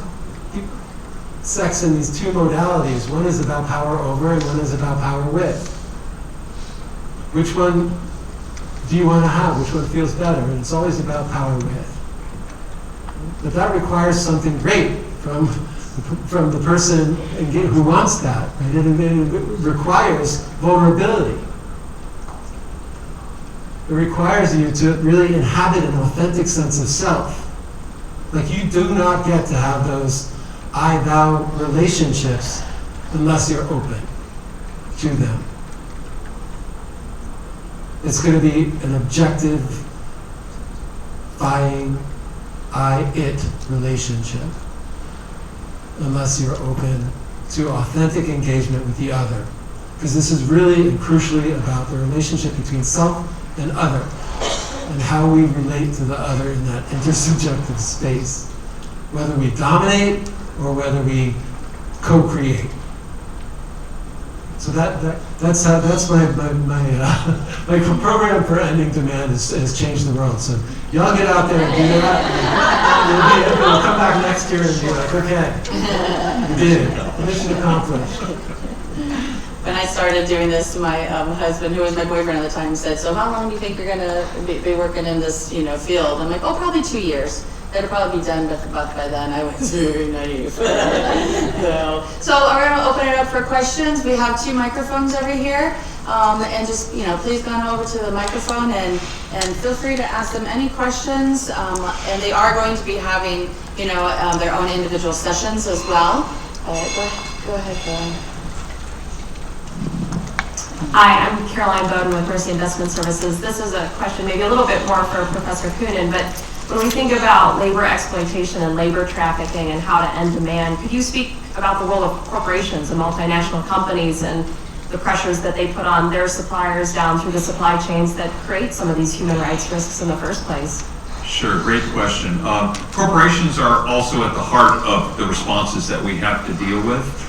sex in these two modalities. One is about power over and one is about power with. Which one do you want to have? Which one feels better? And it's always about power with. But that requires something great from the person who wants that. Right? It requires vulnerability. It requires you to really inhabit an authentic sense of self. Like, you do not get to have those I-thou relationships unless you're open to them. It's going to be an objective, buying, I-it relationship unless you're open to authentic engagement with the other. Because this is really and crucially about the relationship between self and other, and how we relate to the other in that intersubjective space, whether we dominate or whether we co-create. So that's my program for ending demand has changed the world. So y'all get out there and do that. You'll come back next year and be like, okay, you did it. Mission accomplished. When I started doing this, my husband, who was my boyfriend at the time, said, so how long do you think you're going to be working in this field? I'm like, oh, probably 2 years. It'll probably be done by then. I was very naive. So we're going to open it up for questions. We have 2 microphones over here. And just, please go on over to the microphone and feel free to ask them any questions. And they are going to be having, their own individual sessions as well. Go ahead, Caroline. Hi, I'm Caroline Bowden with Mercy Investment Services. This is a question maybe a little bit more for Professor Coonan, but when we think about labor exploitation and labor trafficking and how to end demand, could you speak about the role of corporations and multinational companies and the pressures that they put on their suppliers down through the supply chains that create some of these human rights risks in the first place? Sure, great question. Corporations are also at the heart of the responses that we have to deal with.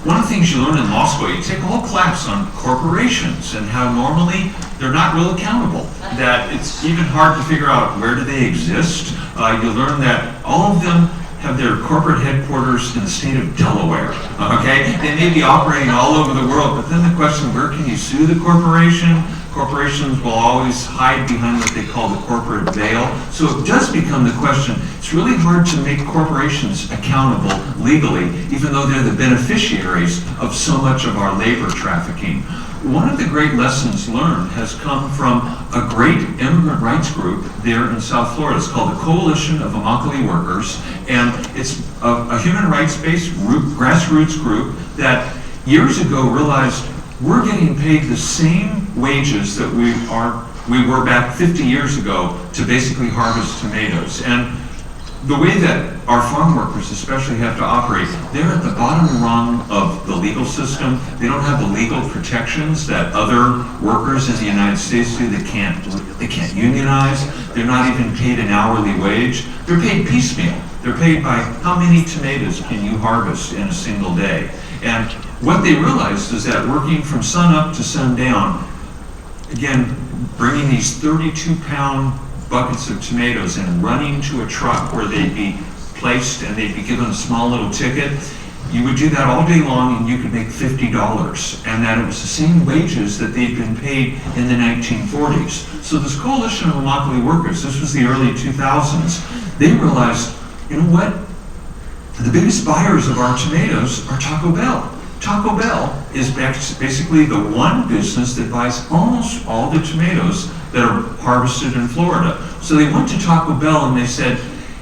One of the things you learn in law school, you take a whole class on corporations and how normally they're not real accountable, that it's even hard to figure out where do they exist. You learn that all of them have their corporate headquarters in the state of Delaware, okay? They may be operating all over the world, but then the question, where can you sue the corporation? Corporations will always hide behind what they call the corporate veil. So it does become the question, it's really hard to make corporations accountable legally, even though they're the beneficiaries of so much of our labor trafficking. One of the great lessons learned has come from a great immigrant rights group there in South Florida. It's called the Coalition of Immokalee Workers, and it's a human rights-based grassroots group that years ago realized we're getting paid the same wages that we were back 50 years ago to basically harvest tomatoes. And the way that our farm workers especially have to operate, they're at the bottom rung of the legal system. They don't have the legal protections that other workers in the United States do. They can't unionize. They're not even paid an hourly wage. They're paid piecemeal. They're paid by how many tomatoes can you harvest in a single day. And what they realized is that working from sun up to sundown, again, bringing these 32-pound buckets of tomatoes and running to a truck where they'd be placed and they'd be given a small little ticket, you would do that all day long and you could make $50. And that it was the same wages that they'd been paid in the 1940s. So this Coalition of Immokalee Workers, this was the early 2000s, they realized, you know what? The biggest buyers of our tomatoes are Taco Bell. Taco Bell is basically the one business that buys almost all the tomatoes that are harvested in Florida. So they went to Taco Bell and they said,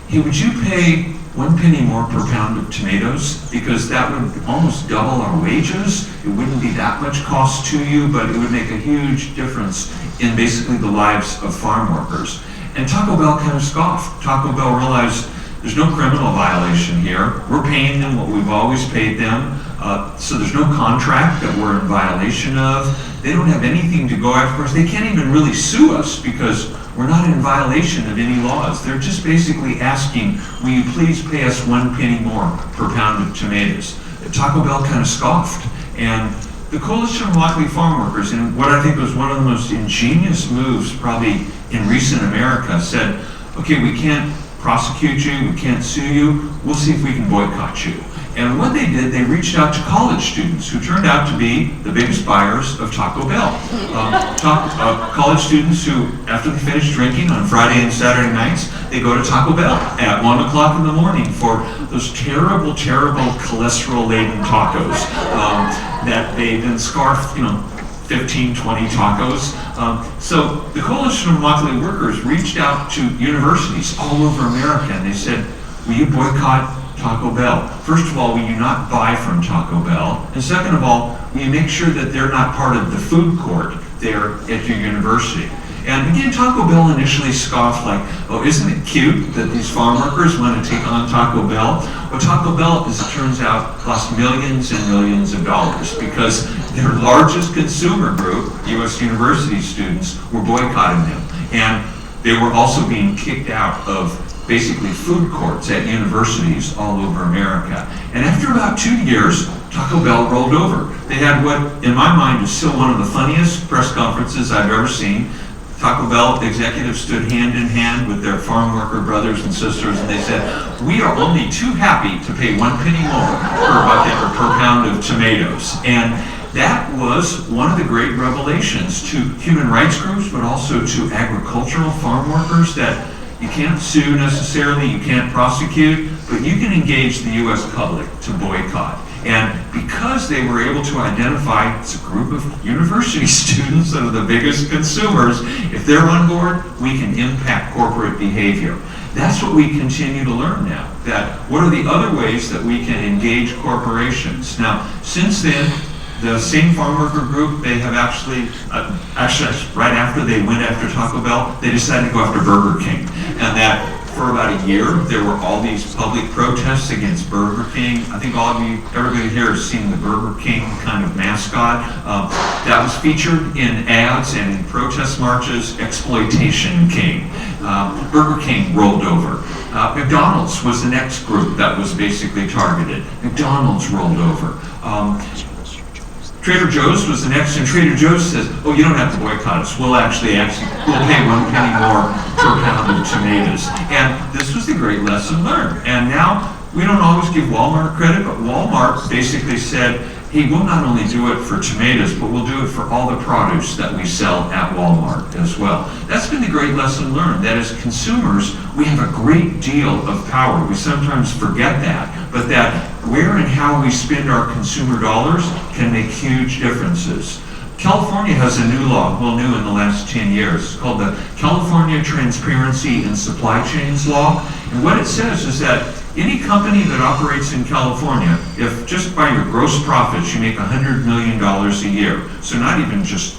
hey, would you pay 1 penny more per pound of tomatoes? Because that would almost double our wages. It wouldn't be that much cost to you, but it would make a huge difference in basically the lives of farm workers. And Taco Bell kind of scoffed. Taco Bell realized there's no criminal violation here. We're paying them what we've always paid them. So there's no contract that we're in violation of. They don't have anything to go after us. They can't even really sue us because we're not in violation of any laws. They're just basically asking, will you please pay us 1 penny more per pound of tomatoes? Taco Bell kind of scoffed. And the Coalition of Immokalee Farm Workers, in what I think was one of the most ingenious moves probably in recent America, said, okay, we can't prosecute you, we can't sue you, we'll see if we can boycott you. And what they did, they reached out to college students who turned out to be the biggest buyers of Taco Bell. College students who, after they finish drinking on Friday and Saturday nights, they go to Taco Bell at 1 o'clock in the morning for those terrible, terrible cholesterol-laden tacos that they then scarf, 15, 20 tacos. So the Coalition of Immokalee Workers reached out to universities all over America and they said, will you boycott Taco Bell? First of all, will you not buy from Taco Bell? And second of all, will you make sure that they're not part of the food court there at your university? And again, Taco Bell initially scoffed like, oh, isn't it cute that these farm workers want to take on Taco Bell? Well, Taco Bell, as it turns out, lost millions and millions of dollars because their largest consumer group, U.S. university students, were boycotting them. And they were also being kicked out of basically food courts at universities all over America. And after about 2 years, Taco Bell rolled over. They had what, in my mind, is still one of the funniest press conferences I've ever seen. Taco Bell executives stood hand in hand with their farm worker brothers and sisters, and they said, we are only too happy to pay 1 penny more per bucket or per pound of tomatoes. And that was one of the great revelations to human rights groups, but also to agricultural farm workers, that you can't sue necessarily, you can't prosecute, but you can engage the U.S. public to boycott. And because they were able to identify, it's a group of university students that are the biggest consumers, if they're on board, we can impact corporate behavior. That's what we continue to learn now, that what are the other ways that we can engage corporations. Now, since then, the same farm worker group, they have actually right after they went after Taco Bell, they decided to go after Burger King. And that for about a year, there were all these public protests against Burger King. I think all of you, everybody here has seen the Burger King kind of mascot. That was featured in ads and in protest marches, Exploitation King. Burger King rolled over. McDonald's was the next group that was basically targeted. McDonald's rolled over. Trader Joe's was the next, and Trader Joe's says, oh, you don't have to boycott us. We'll pay 1 penny more per pound of tomatoes. And this was the great lesson learned. And now, we don't always give Walmart credit, but Walmart basically said, hey, we'll not only do it for tomatoes, but we'll do it for all the produce that we sell at Walmart as well. That's been the great lesson learned, that as consumers, we have a great deal of power. We sometimes forget that, but that where and how we spend our consumer dollars can make huge differences. California has a new law, well, new in the last 10 years. It's called the California Transparency in Supply Chains Law. And what it says is that any company that operates in California, if just by your gross profits you make $100 million a year, so not even just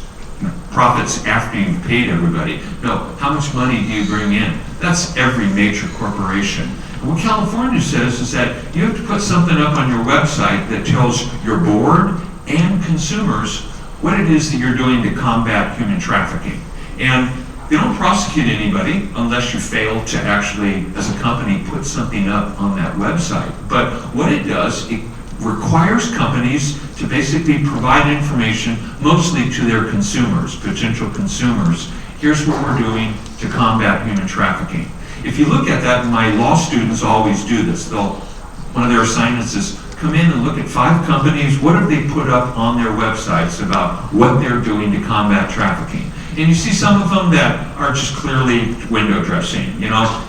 profits after you've paid everybody, no, how much money do you bring in? That's every major corporation. And what California says is that you have to put something up on your website that tells your board and consumers what it is that you're doing to combat human trafficking. And they don't prosecute anybody unless you fail to actually, as a company, put something up on that website. But what it does, it requires companies to basically provide information mostly to their consumers, potential consumers. Here's what we're doing to combat human trafficking. If you look at that, my law students always do this. One of their assignments is come in and look at 5 companies. What have they put up on their websites about what they're doing to combat trafficking? And you see some of them that are just clearly window dressing.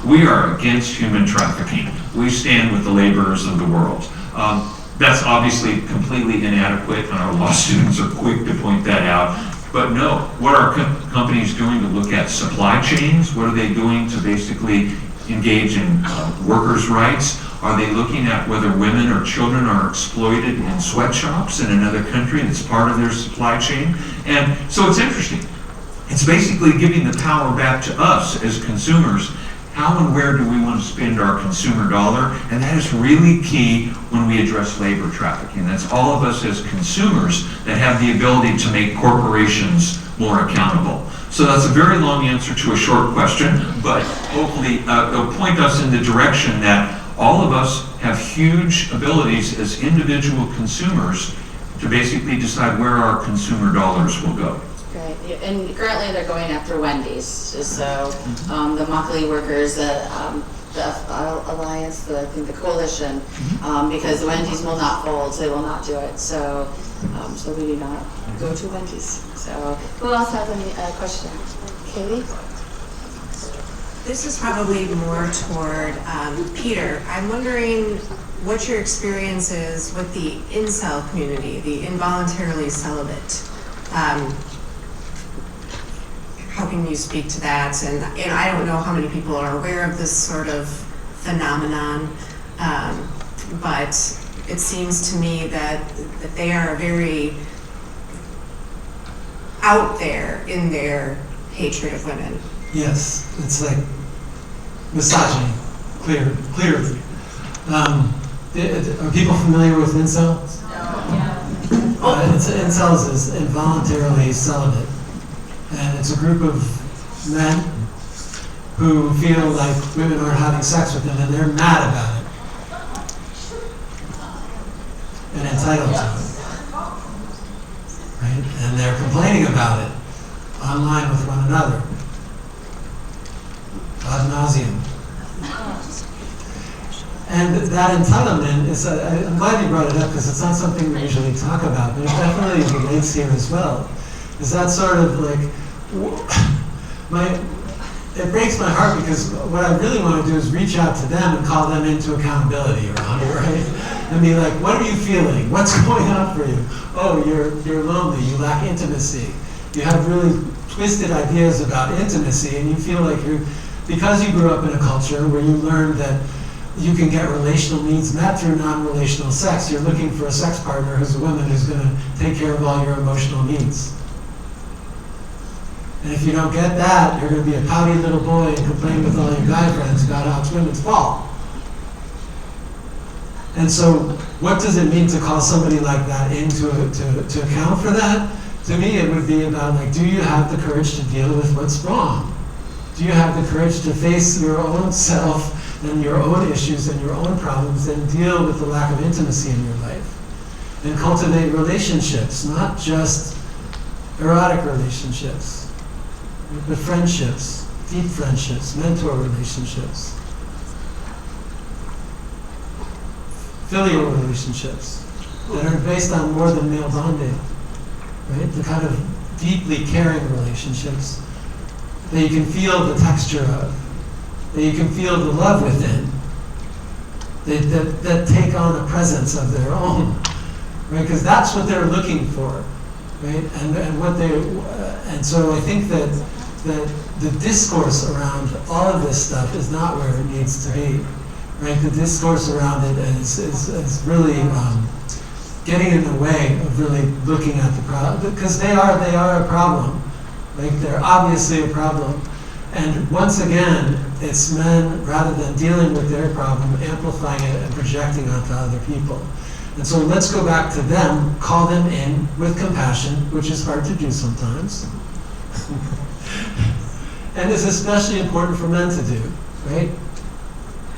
We are against human trafficking. We stand with the laborers of the world. That's obviously completely inadequate, and our law students are quick to point that out. But no, what are companies doing to look at supply chains? What are they doing to basically engage in workers' rights? Are they looking at whether women or children are exploited in sweatshops in another country that's part of their supply chain? And so it's interesting. It's basically giving the power back to us as consumers. How and where do we want to spend our consumer dollar? And that is really key when we address labor trafficking. That's all of us as consumers that have the ability to make corporations more accountable. So that's a very long answer to a short question, but hopefully it'll point us in the direction that all of us have huge abilities as individual consumers to basically decide where our consumer dollars will go. Right, yeah, and currently they're going after Wendy's, just so, the monthly workers, the alliance, I think the coalition, because Wendy's will not fold, so they will not do it, so we do not go to Wendy's. So, who else has any question? Katie? This is probably more toward Peter. I'm wondering what your experience is with the incel community, the involuntarily celibate. How can you speak to that? And I don't know how many people are aware of this sort of phenomenon, but it seems to me that they are very out there in their hatred of women. Yes, it's like misogyny, clearly. Are people familiar with incels? No. Incels is involuntarily celibate. And it's a group of men who feel like women aren't having sex with them and they're mad about it. And entitled to it. Right? And they're complaining about it online with one another. Ad nauseum. And that entitlement is, I'm glad you brought it up because it's not something we usually talk about, but it definitely relates here as well. Is that sort of like, it breaks my heart because what I really want to do is reach out to them and call them into accountability around it, right? And be like, what are you feeling? What's going on for you? Oh, you're lonely, you lack intimacy. You have really twisted ideas about intimacy and you feel like because you grew up in a culture where you learned that you can get relational needs met through non-relational sex, you're looking for a sex partner who's a woman who's going to take care of all your emotional needs. And if you don't get that, you're going to be a pouty little boy and complain with all your guy friends about how it's women's fault. And so, what does it mean to call somebody like that in to account for that? To me, it would be about like, do you have the courage to deal with what's wrong? Do you have the courage to face your own self and your own issues and your own problems and deal with the lack of intimacy in your life? And cultivate relationships, not just erotic relationships, but friendships, deep friendships, mentor relationships, filial relationships that are based on more than male bonding, right? The kind of deeply caring relationships that you can feel the texture of, that you can feel the love within, that take on a presence of their own, right? Because that's what they're looking for, right? And so I think that the discourse around all of this stuff is not where it needs to be, right? The discourse around it is really getting in the way of really looking at the problem, because they are a problem, like they're obviously a problem. And once again, it's men, rather than dealing with their problem, amplifying it and projecting onto other people. And so let's go back to them, call them in with compassion, which is hard to do sometimes. And it's especially important for men to do, right?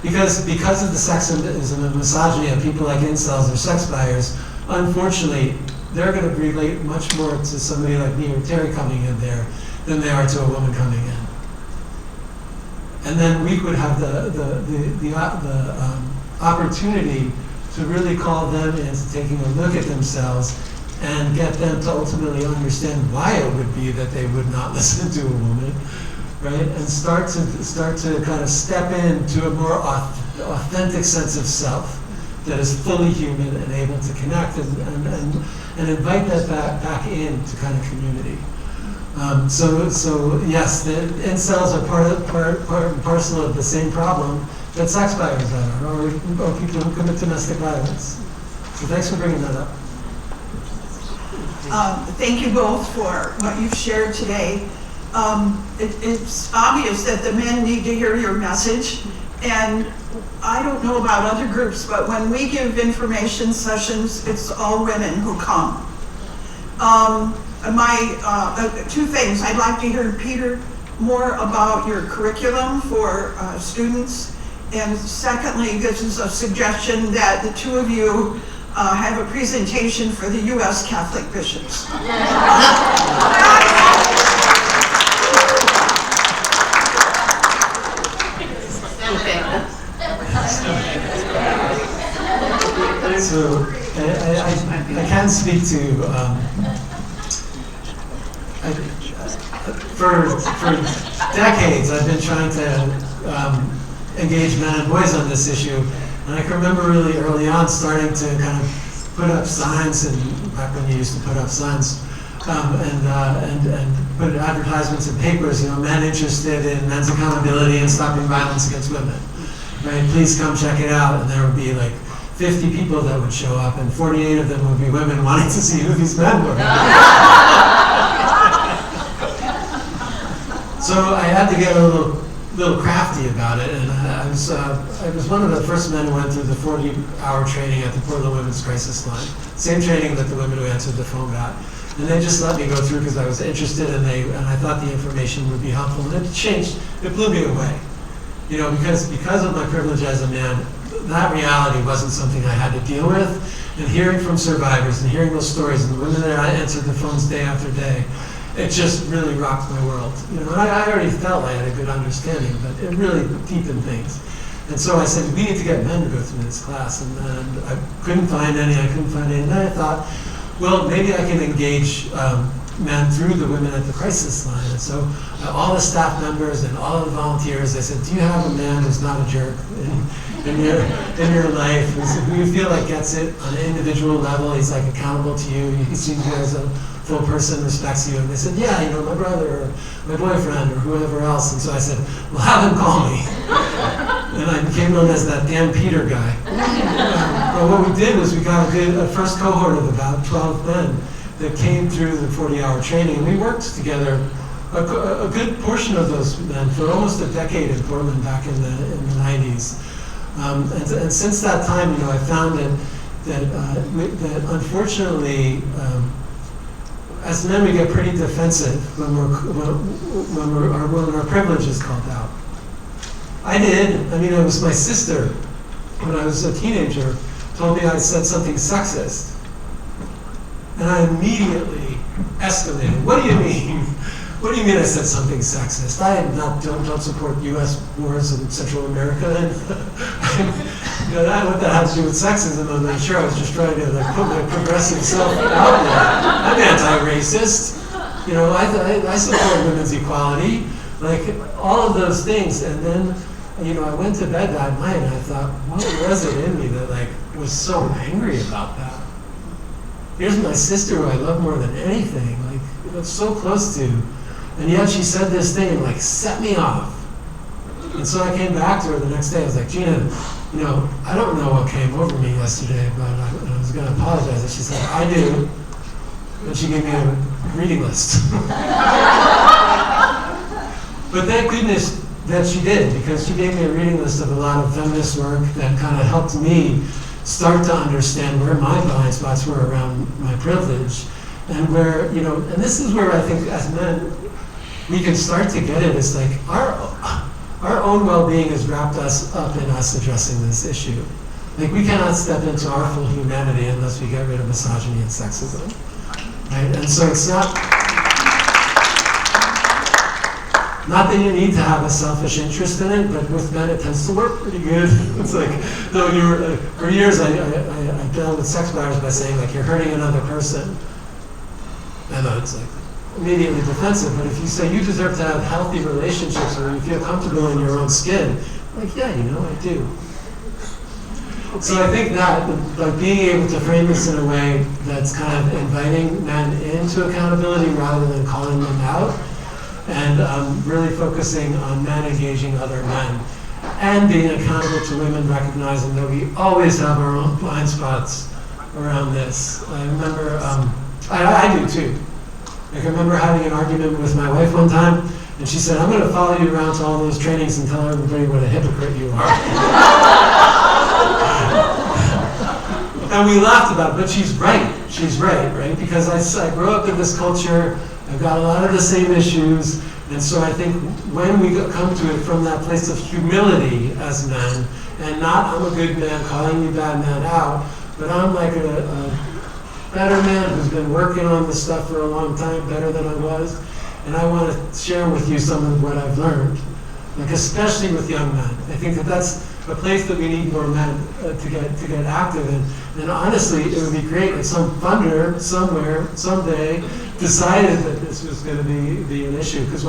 Because of the sexism and misogyny of people like incels or sex buyers, unfortunately, they're going to relate much more to somebody like me or Terry coming in there than they are to a woman coming in. And then we would have the opportunity to really call them into taking a look at themselves and get them to ultimately understand why it would be that they would not listen to a woman, right? And start to kind of step into a more authentic sense of self that is fully human and able to connect and invite that back into kind of community. So yes, the incels are part and parcel of the same problem that sex buyers are, or people who commit domestic violence. So thanks for bringing that up. Thank you both for what you've shared today. It's obvious that the men need to hear your message. And I don't know about other groups, but when we give information sessions, it's all women who come. Two things. I'd like to hear, Peter, more about your curriculum for students. And secondly, this is a suggestion that the two of you have a presentation for the U.S. Catholic bishops. So I can speak to for decades I've been trying to engage men and boys on this issue, and I can remember really early on starting to kind of put up signs, and back when you used to put up signs, and put advertisements in papers, men interested in men's accountability and stopping violence against women, right? Please come check it out. And there would be like 50 people that would show up, and 48 of them would be women wanting to see who these men were. So I had to get a little crafty about it, and I was one of the first men who went through the 40-hour training at the Portland Women's Crisis Line, same training that the women who answered the phone got. And they just let me go through because I was interested, and I thought the information would be helpful, and it changed. It blew me away, because of my privilege as a man. That reality wasn't something I had to deal with, and hearing from survivors and hearing those stories and the women that I answered the phones day after day, it just really rocked my world. And I already felt I had a good understanding, but it really deepened things. And so I said, we need to get men to go through this class, and I couldn't find any, and then I thought, well, maybe I can engage men through the Women at the Crisis Line. And so all the staff members and all the volunteers, I said, do you have a man who's not a jerk in your life, who you feel like gets it on an individual level, he's like accountable to you, he sees you as a full person, respects you? And they said, yeah, my brother or my boyfriend or whoever else. And so I said, well, have him call me. And I became known as that damn Peter guy. But what we did was we got a first cohort of about 12 men that came through the 40-hour training, and we worked together, a good portion of those men, for almost a decade in Portland back in the 90s. And since that time, I found that unfortunately, as men, we get pretty defensive when our privilege is called out. I did. It was my sister, when I was a teenager, told me I said something sexist. And I immediately escalated. What do you mean? What do you mean I said something sexist? I don't support U.S. wars in Central America. And what that has to do with sexism, I'm not sure. I was just trying to put my progressive self out there. I'm anti-racist. I support women's equality. All of those things. And then, I went to bed that night and I thought, what was it in me that was so angry about that? Here's my sister who I love more than anything, that's so close to, and yet she said this thing and set me off. And so I came back to her the next day. I was like, Gina, I don't know what came over me yesterday, but I was going to apologize. And she said, I do. And she gave me a reading list. But thank goodness that she did, because she gave me a reading list of a lot of feminist work that kind of helped me start to understand where my blind spots were around my privilege, and where, and this is where I think as men, we can start to get it. It's our own well-being is wrapped us up in us addressing this issue. We cannot step into our full humanity unless we get rid of misogyny and sexism, right? And so it's not that you need to have a selfish interest in it, but with men it tends to work pretty good. It's for years I dealt with sex buyers by saying you're hurting another person. And it's immediately defensive, but if you say you deserve to have healthy relationships or you feel comfortable in your own skin, yeah, I do. So I think that being able to frame this in a way that's kind of inviting men into accountability rather than calling them out, and really focusing on men engaging other men, and being accountable to women, recognizing that we always have our own blind spots around this. I remember, I do too. Like, I remember having an argument with my wife one time, and she said, I'm going to follow you around to all those trainings and tell everybody what a hypocrite you are. And we laughed about it, but she's right. She's right? Because I grew up in this culture, I've got a lot of the same issues, and so I think when we come to it from that place of humility as men, and not I'm a good man calling you bad man out, but I'm like a better man who's been working on this stuff for a long time, better than I was, and I want to share with you some of what I've learned, like especially with young men. I think that that's a place that we need more men to get active in. And honestly, it would be great if some funder somewhere, someday, decided that this was going to be an issue. Because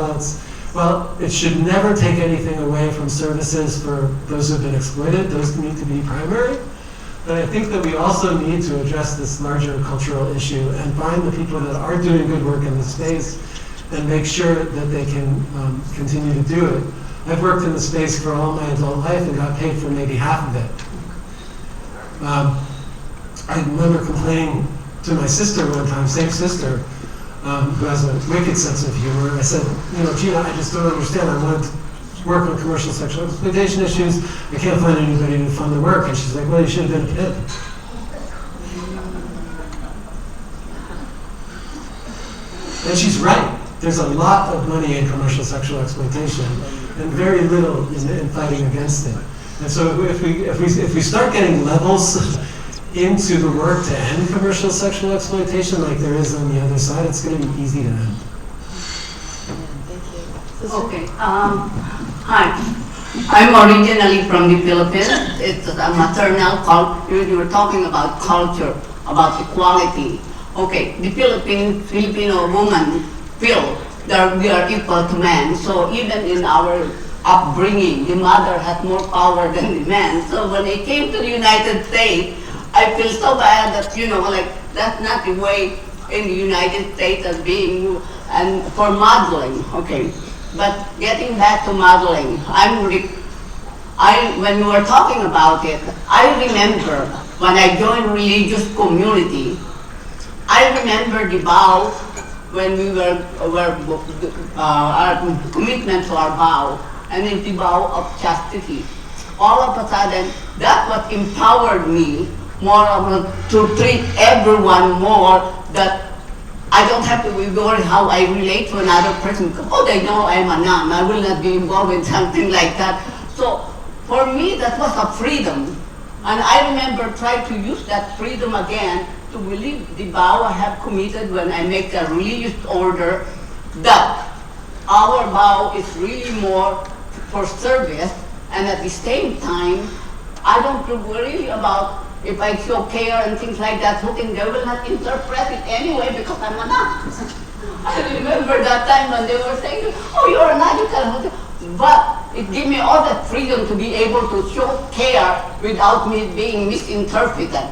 while it should never take anything away from services for those who have been exploited, those need to be primary. But I think that we also need to address this larger cultural issue and find the people that are doing good work in the space and make sure that they can continue to do it. I've worked in the space for all my adult life and got paid for maybe half of it. I remember complaining to my sister one time, same sister, who has a wicked sense of humor. I said, Gina, I just don't understand. I want to work on commercial sexual exploitation issues. I can't find anybody to fund the work. And she's like, well, you should have been a pimp. And she's right. There's a lot of money in commercial sexual exploitation and very little in fighting against it. And so if we start getting levels into the work to end commercial sexual exploitation like there is on the other side, it's going to be easy to end. Okay. Hi. I'm originally from the Philippines. It's a maternal culture. You were talking about culture, about equality. Okay, the Filipino woman feel that we are equal to men. So even in our upbringing, the mother had more power than the man. So when I came to the United States, I feel so bad that, that's not the way in the United States as being, and for modeling, okay. But getting back to modeling, when we were talking about it, I remember when I joined religious community, I remember the vow when we were our commitment to our vow, and it's the vow of chastity. All of a sudden, that what empowered me more to treat everyone more, that I don't have to be worried how I relate to another person. Oh, they know I'm a nun. I will not be involved in something like that. So for me, that was a freedom. And I remember trying to use that freedom again to believe the vow I have committed when I make a religious order, that our vow is really more for service, and at the same time, I don't worry about if I show care and things like that, hoping they will not interpret it anyway because I'm a nun. I remember that time when they were saying, oh, you're a nun, you can. But it gave me all that freedom to be able to show care without me being misinterpreted.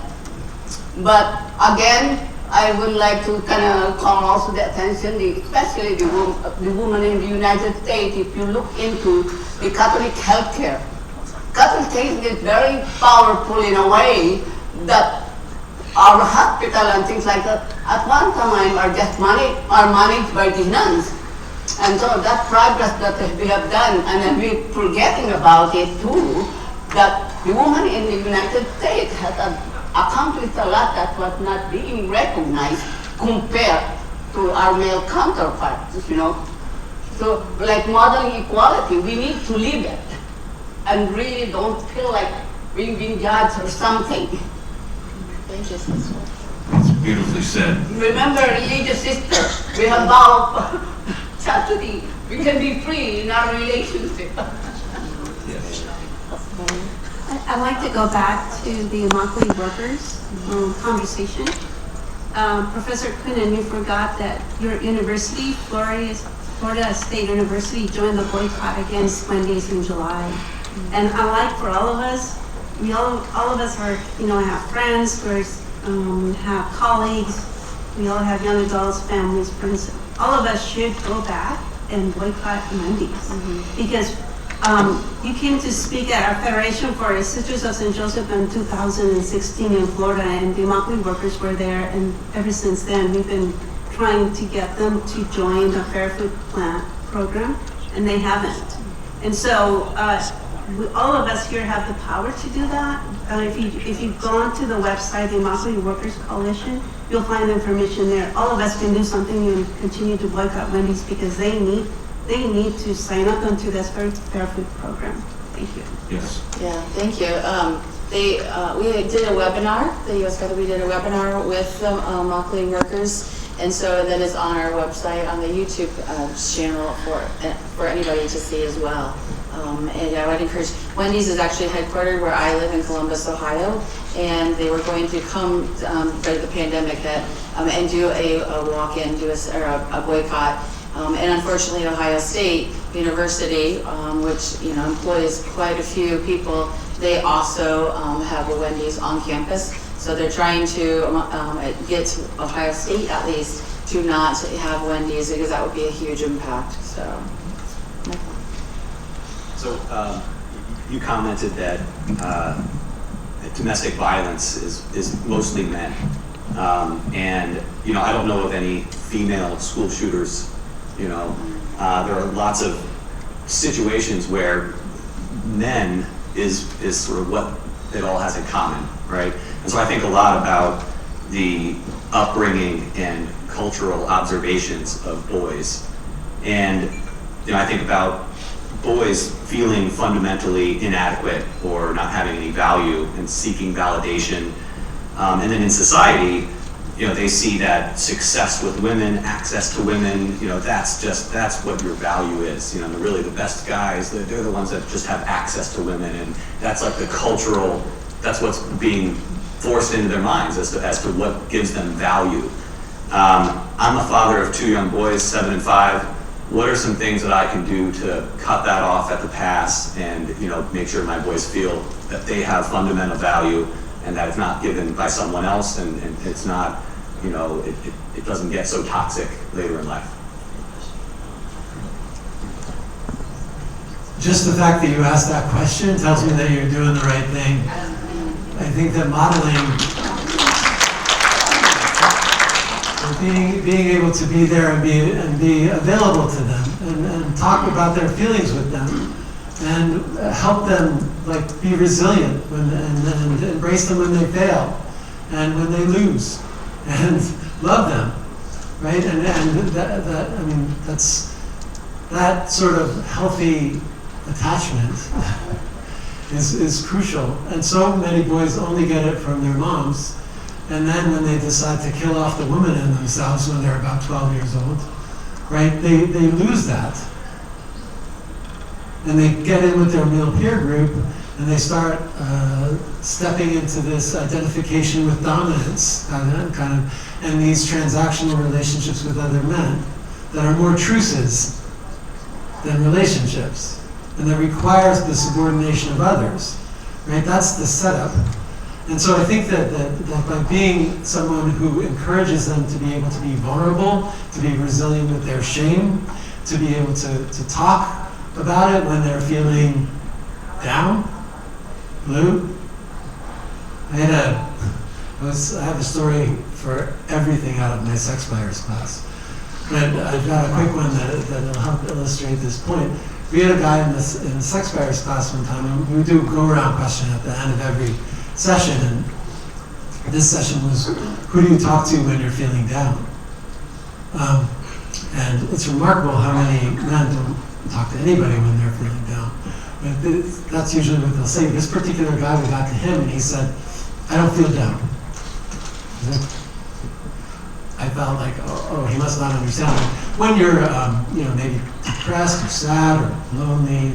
But again, I would like to kind of call also the attention, especially the woman in the United States. If you look into the Catholic healthcare, Catholic is very powerful in a way that our hospital and things like that at one time are managed by the nuns. And so that progress that we have done, and then we're forgetting about it too, that the woman in the United States has accomplished a lot that was not being recognized compared to our male counterparts, So like modeling equality, we need to live it and really don't feel like being judged or something. Thank you, sister. It's beautifully said. Remember, religious sister, we have vow of chastity. We can be free in our relationship. Yes. I'd like to go back to the monthly workers conversation. Professor Coonan, you forgot that your university, Florida State University, joined the boycott against Wendy's in July. And unlike for all of us, all of us are, have friends, we have colleagues, we all have young adults, families, friends. All of us should go back and boycott Wendy's. Because you came to speak at our Federation for Sisters of St. Joseph in 2016 in Florida, and the monthly workers were there, and ever since then we've been trying to get them to join the Fair Food Plant program, and they haven't. And so all of us here have the power to do that. If you've gone to the website, the Immokalee Workers Coalition, you'll find information there. All of us can do something and continue to boycott Wendy's because they need to sign up onto this Fair Food program. Thank you. Yes. Yeah, thank you. We did a webinar, the U.S. Fed, we did a webinar with the Immokalee workers, and so that is on our website, on the YouTube channel for anybody to see as well. And I would encourage, Wendy's is actually headquartered where I live in Columbus, Ohio, and they were going to come right at the pandemic hit and do a walk-in, a boycott. And unfortunately, Ohio State University, which employs quite a few people, they also have a Wendy's on campus. So they're trying to get Ohio State at least to not have Wendy's because that would be a huge impact. So you commented that domestic violence is mostly men, and I don't know of any female school shooters. There are lots of situations where men is sort of what it all has in common, right? And so I think a lot about the upbringing and cultural observations of boys, and I think about boys feeling fundamentally inadequate or not having any value and seeking validation, and then in society, they see that success with women, access to women, that's what your value is. Really the best guys, they're the ones that just have access to women, and that's like the cultural, that's what's being forced into their minds as to what gives them value. I'm a father of 2 young boys, 7 and 5. What are some things that I can do to cut that off at the pass and make sure my boys feel that they have fundamental value and that it's not given by someone else, and it's not, it doesn't get so toxic later in life? Just the fact that you asked that question tells me that you're doing the right thing. I think that modeling, being able to be there and be available to them and talk about their feelings with them and help them be resilient and embrace them when they fail and when they lose and love them, right? And that's that sort of healthy attachment is crucial. And so many boys only get it from their moms. And then when they decide to kill off the woman in themselves when they're about 12 years old, right, they lose that. And they get in with their male peer group and they start stepping into this identification with dominance and these transactional relationships with other men that are more truces than relationships, and that requires the subordination of others, right? That's the setup. And so I think that by being someone who encourages them to be able to be vulnerable, to be resilient with their shame, to be able to talk about it when they're feeling down, blue. I have a story for everything out of my sex buyers class. But I've got a quick one that'll help illustrate this point. We had a guy in the sex buyers class one time, and we would do a go-around question at the end of every session, and this session was, who do you talk to when you're feeling down? And it's remarkable how many men don't talk to anybody when they're feeling down. But that's usually what they'll say. This particular guy, we got to him and he said, I don't feel down. I felt like, oh, he must not understand. When you're, maybe depressed or sad or lonely,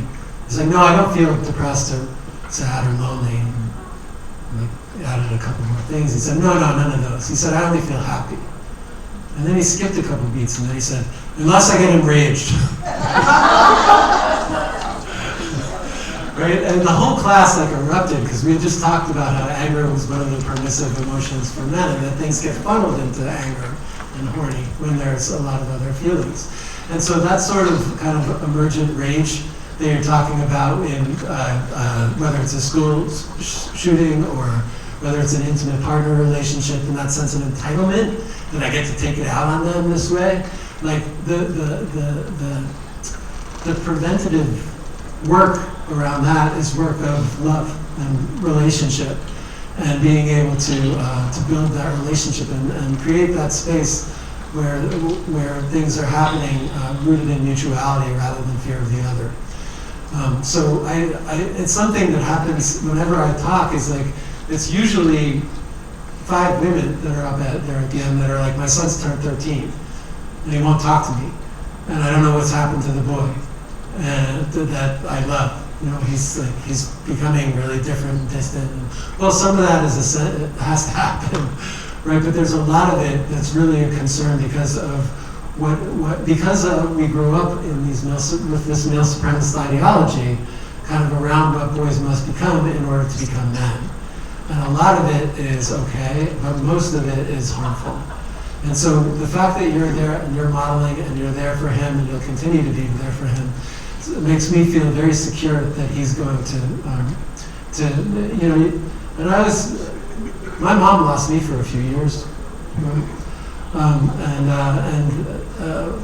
he's like, no, I don't feel depressed or sad or lonely. And I added a couple more things. He said, no, none of those. He said, I only feel happy. And then he skipped a couple beats and then he said, unless I get enraged. Right? And the whole class erupted because we had just talked about how anger was one of the permissive emotions for men, and that things get funneled into anger and horny when there's a lot of other feelings. And so that sort of kind of emergent rage that you're talking about in whether it's a school shooting or whether it's an intimate partner relationship and that sense of entitlement, that I get to take it out on them this way. Like the preventative work around that is work of love and relationship, and being able to build that relationship and create that space where things are happening rooted in mutuality rather than fear of the other. So it's something that happens whenever I talk. Is like, it's usually 5 women that are up there at the end that are like, my son's turned 13 and he won't talk to me, and I don't know what's happened to the boy, and that I love. You know, he's becoming really different and distant. And, well, some of that it has to happen, right? But there's a lot of it that's really a concern because of because we grew up in with this male supremacist ideology, kind of around what boys must become in order to become men. And a lot of it is okay, but most of it is harmful. And so the fact that you're there and you're modeling and you're there for him and you'll continue to be there for him, it makes me feel very secure that he's going to you know, and my mom lost me for a few years.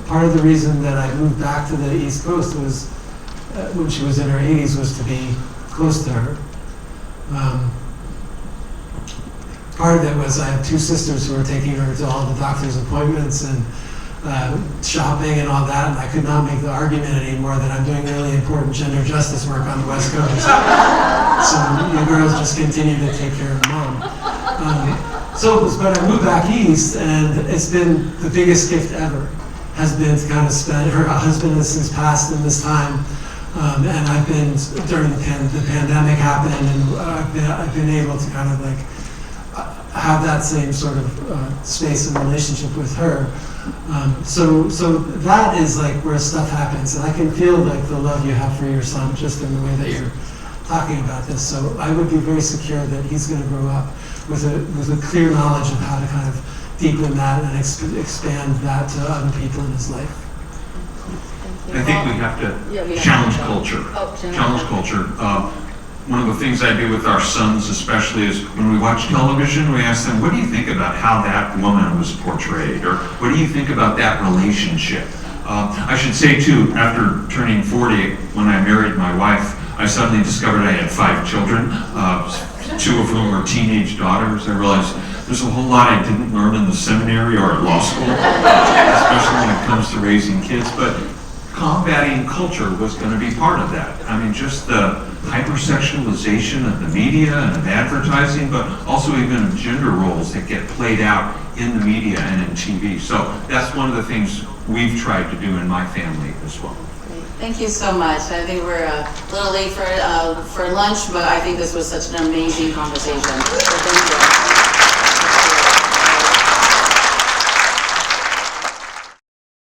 Part of the reason that I moved back to the East Coast was, when she was in her 80s, was to be close to her. Part of it was I have 2 sisters who were taking her to all the doctor's appointments and shopping and all that, and I could not make the argument anymore that I'm doing really important gender justice work on the West Coast. So you girls just continue to take care of mom. But I moved back east, and it's been the biggest gift ever, has been to kind of spend, her husband has since passed in this time, and I've been, during the pandemic happened, and I've been able to kind of like have that same sort of space and relationship with her. So that is like where stuff happens, and I can feel like the love you have for your son just in the way that you're talking about this. So I would be very secure that he's going to grow up with a clear knowledge of how to kind of deepen that and expand that to other people in his life. I think we have to challenge culture. Challenge culture. One of the things I do with our sons especially is when we watch television, we ask them, what do you think about how that woman was portrayed? Or what do you think about that relationship? I should say too, after turning 40, when I married my wife, I suddenly discovered I had 5 children, 2 of whom were teenage daughters. I realized there's a whole lot I didn't learn in the seminary or at law school, especially when it comes to raising kids. But combating culture was going to be part of that. I mean, just the hypersexualization of the media and of advertising, but also even of gender roles that get played out in the media and in TV. So that's one of the things we've tried to do in my family as well. Thank you so much. I think we're a little late for lunch, but I think this was such an amazing conversation. So thank you.